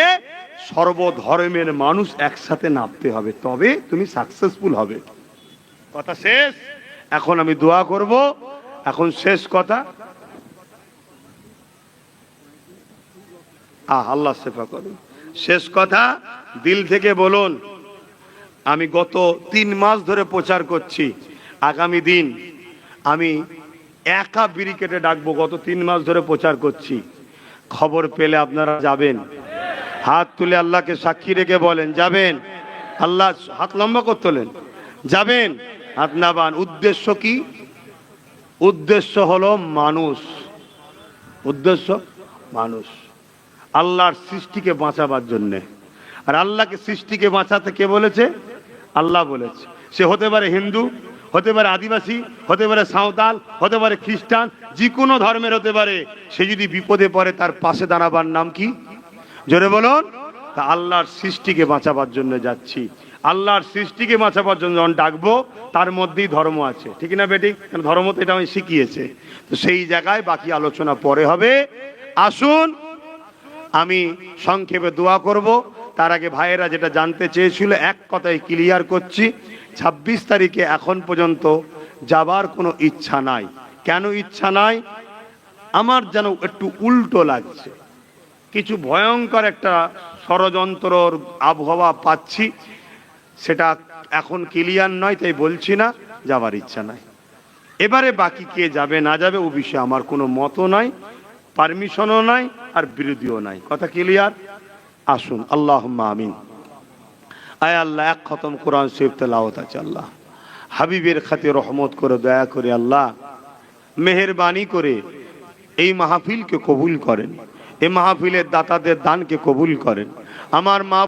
সর্বধর্মের মানুষ একসাথে নামতে হবে, তবে তুমি সাকসেসফুল হবে। কথা শেষ। এখন আমি দোয়া করব। এখন শেষ কথা, আল্লাহ সেফা করুন। শেষ কথা দিল থেকে বলুন, আমি গত 3 মাস ধরে প্রচার করছি, আগামী দিন আমি একা ব্রিকেটে ডাকবো। গত 3 মাস ধরে প্রচার করছি, খবর পেলে আপনারা যাবেন। হাত তুলে আল্লাহকে সাক্ষী রেখে বলেন যাবেন। আল্লাহ হাত লম্বা করে তোলেন, যাবেন। হাত নাবান। উদ্দেশ্য কি? উদ্দেশ্য হলো মানুষ, উদ্দেশ্য মানুষ, আল্লাহর সৃষ্টিকে বাঁচাবার জন্যে। আর আল্লাহকে সৃষ্টিকে বাঁচাতে কে বলেছে? আল্লাহ বলেছে। সে হতে পারে হিন্দু, হতে পারে আদিবাসী, হতে পারে সাঁওতাল, হতে পারে খ্রিস্টান, যে কোনো ধর্মের হতে পারে। সে যদি বিপদে পড়ে তার পাশে দাঁড়াবার নাম কি? জোরে বলুন। তা আল্লাহর সৃষ্টিকে বাঁচাবার জন্য যাচ্ছি। আল্লাহর সৃষ্টিকে বাঁচাবার জন্য যখন ডাকবো, তার মধ্যেই ধর্ম আছে, ঠিক না বেটি? ধর্ম তো এটা আমি শিখিয়েছে। তো সেই জায়গায় বাকি আলোচনা পরে হবে। আসুন আমি সংক্ষেপে দোয়া করব। তার আগে ভাইয়েরা যেটা জানতে চেয়েছিল, এক কথায় ক্লিয়ার করছি, 26 তারিখে এখন পর্যন্ত যাবার কোনো ইচ্ছা নাই। কেন ইচ্ছা নাই? আমার যেন একটু উল্টো লাগছে, কিছু ভয়ঙ্কর একটা ষড়যন্ত্রর আবহাওয়া পাচ্ছি। সেটা এখন ক্লিয়ার নয়, তাই বলছি না, যাবার ইচ্ছা নাই। এবারে বাকি কে যাবে না যাবে ও বিষয়ে আমার কোনো মতও নাই, পারমিশনও নাই, আর বিরোধীও নাই। কথা ক্লিয়ার? আসুন আল্লাহুম্মা আমিন। আয় আল্লাহ, এক খতম কোরআন শরীফ তেলাওয়াত আছে, আল্লাহ হাবিবের খাতে রহমত করে, দয়া করে আল্লাহ মেহেরবানি করে এই মাহফিলকে কবুল করেন, এই মাহফিলের দাতাদের দানকে কবুল করেন। আমার মা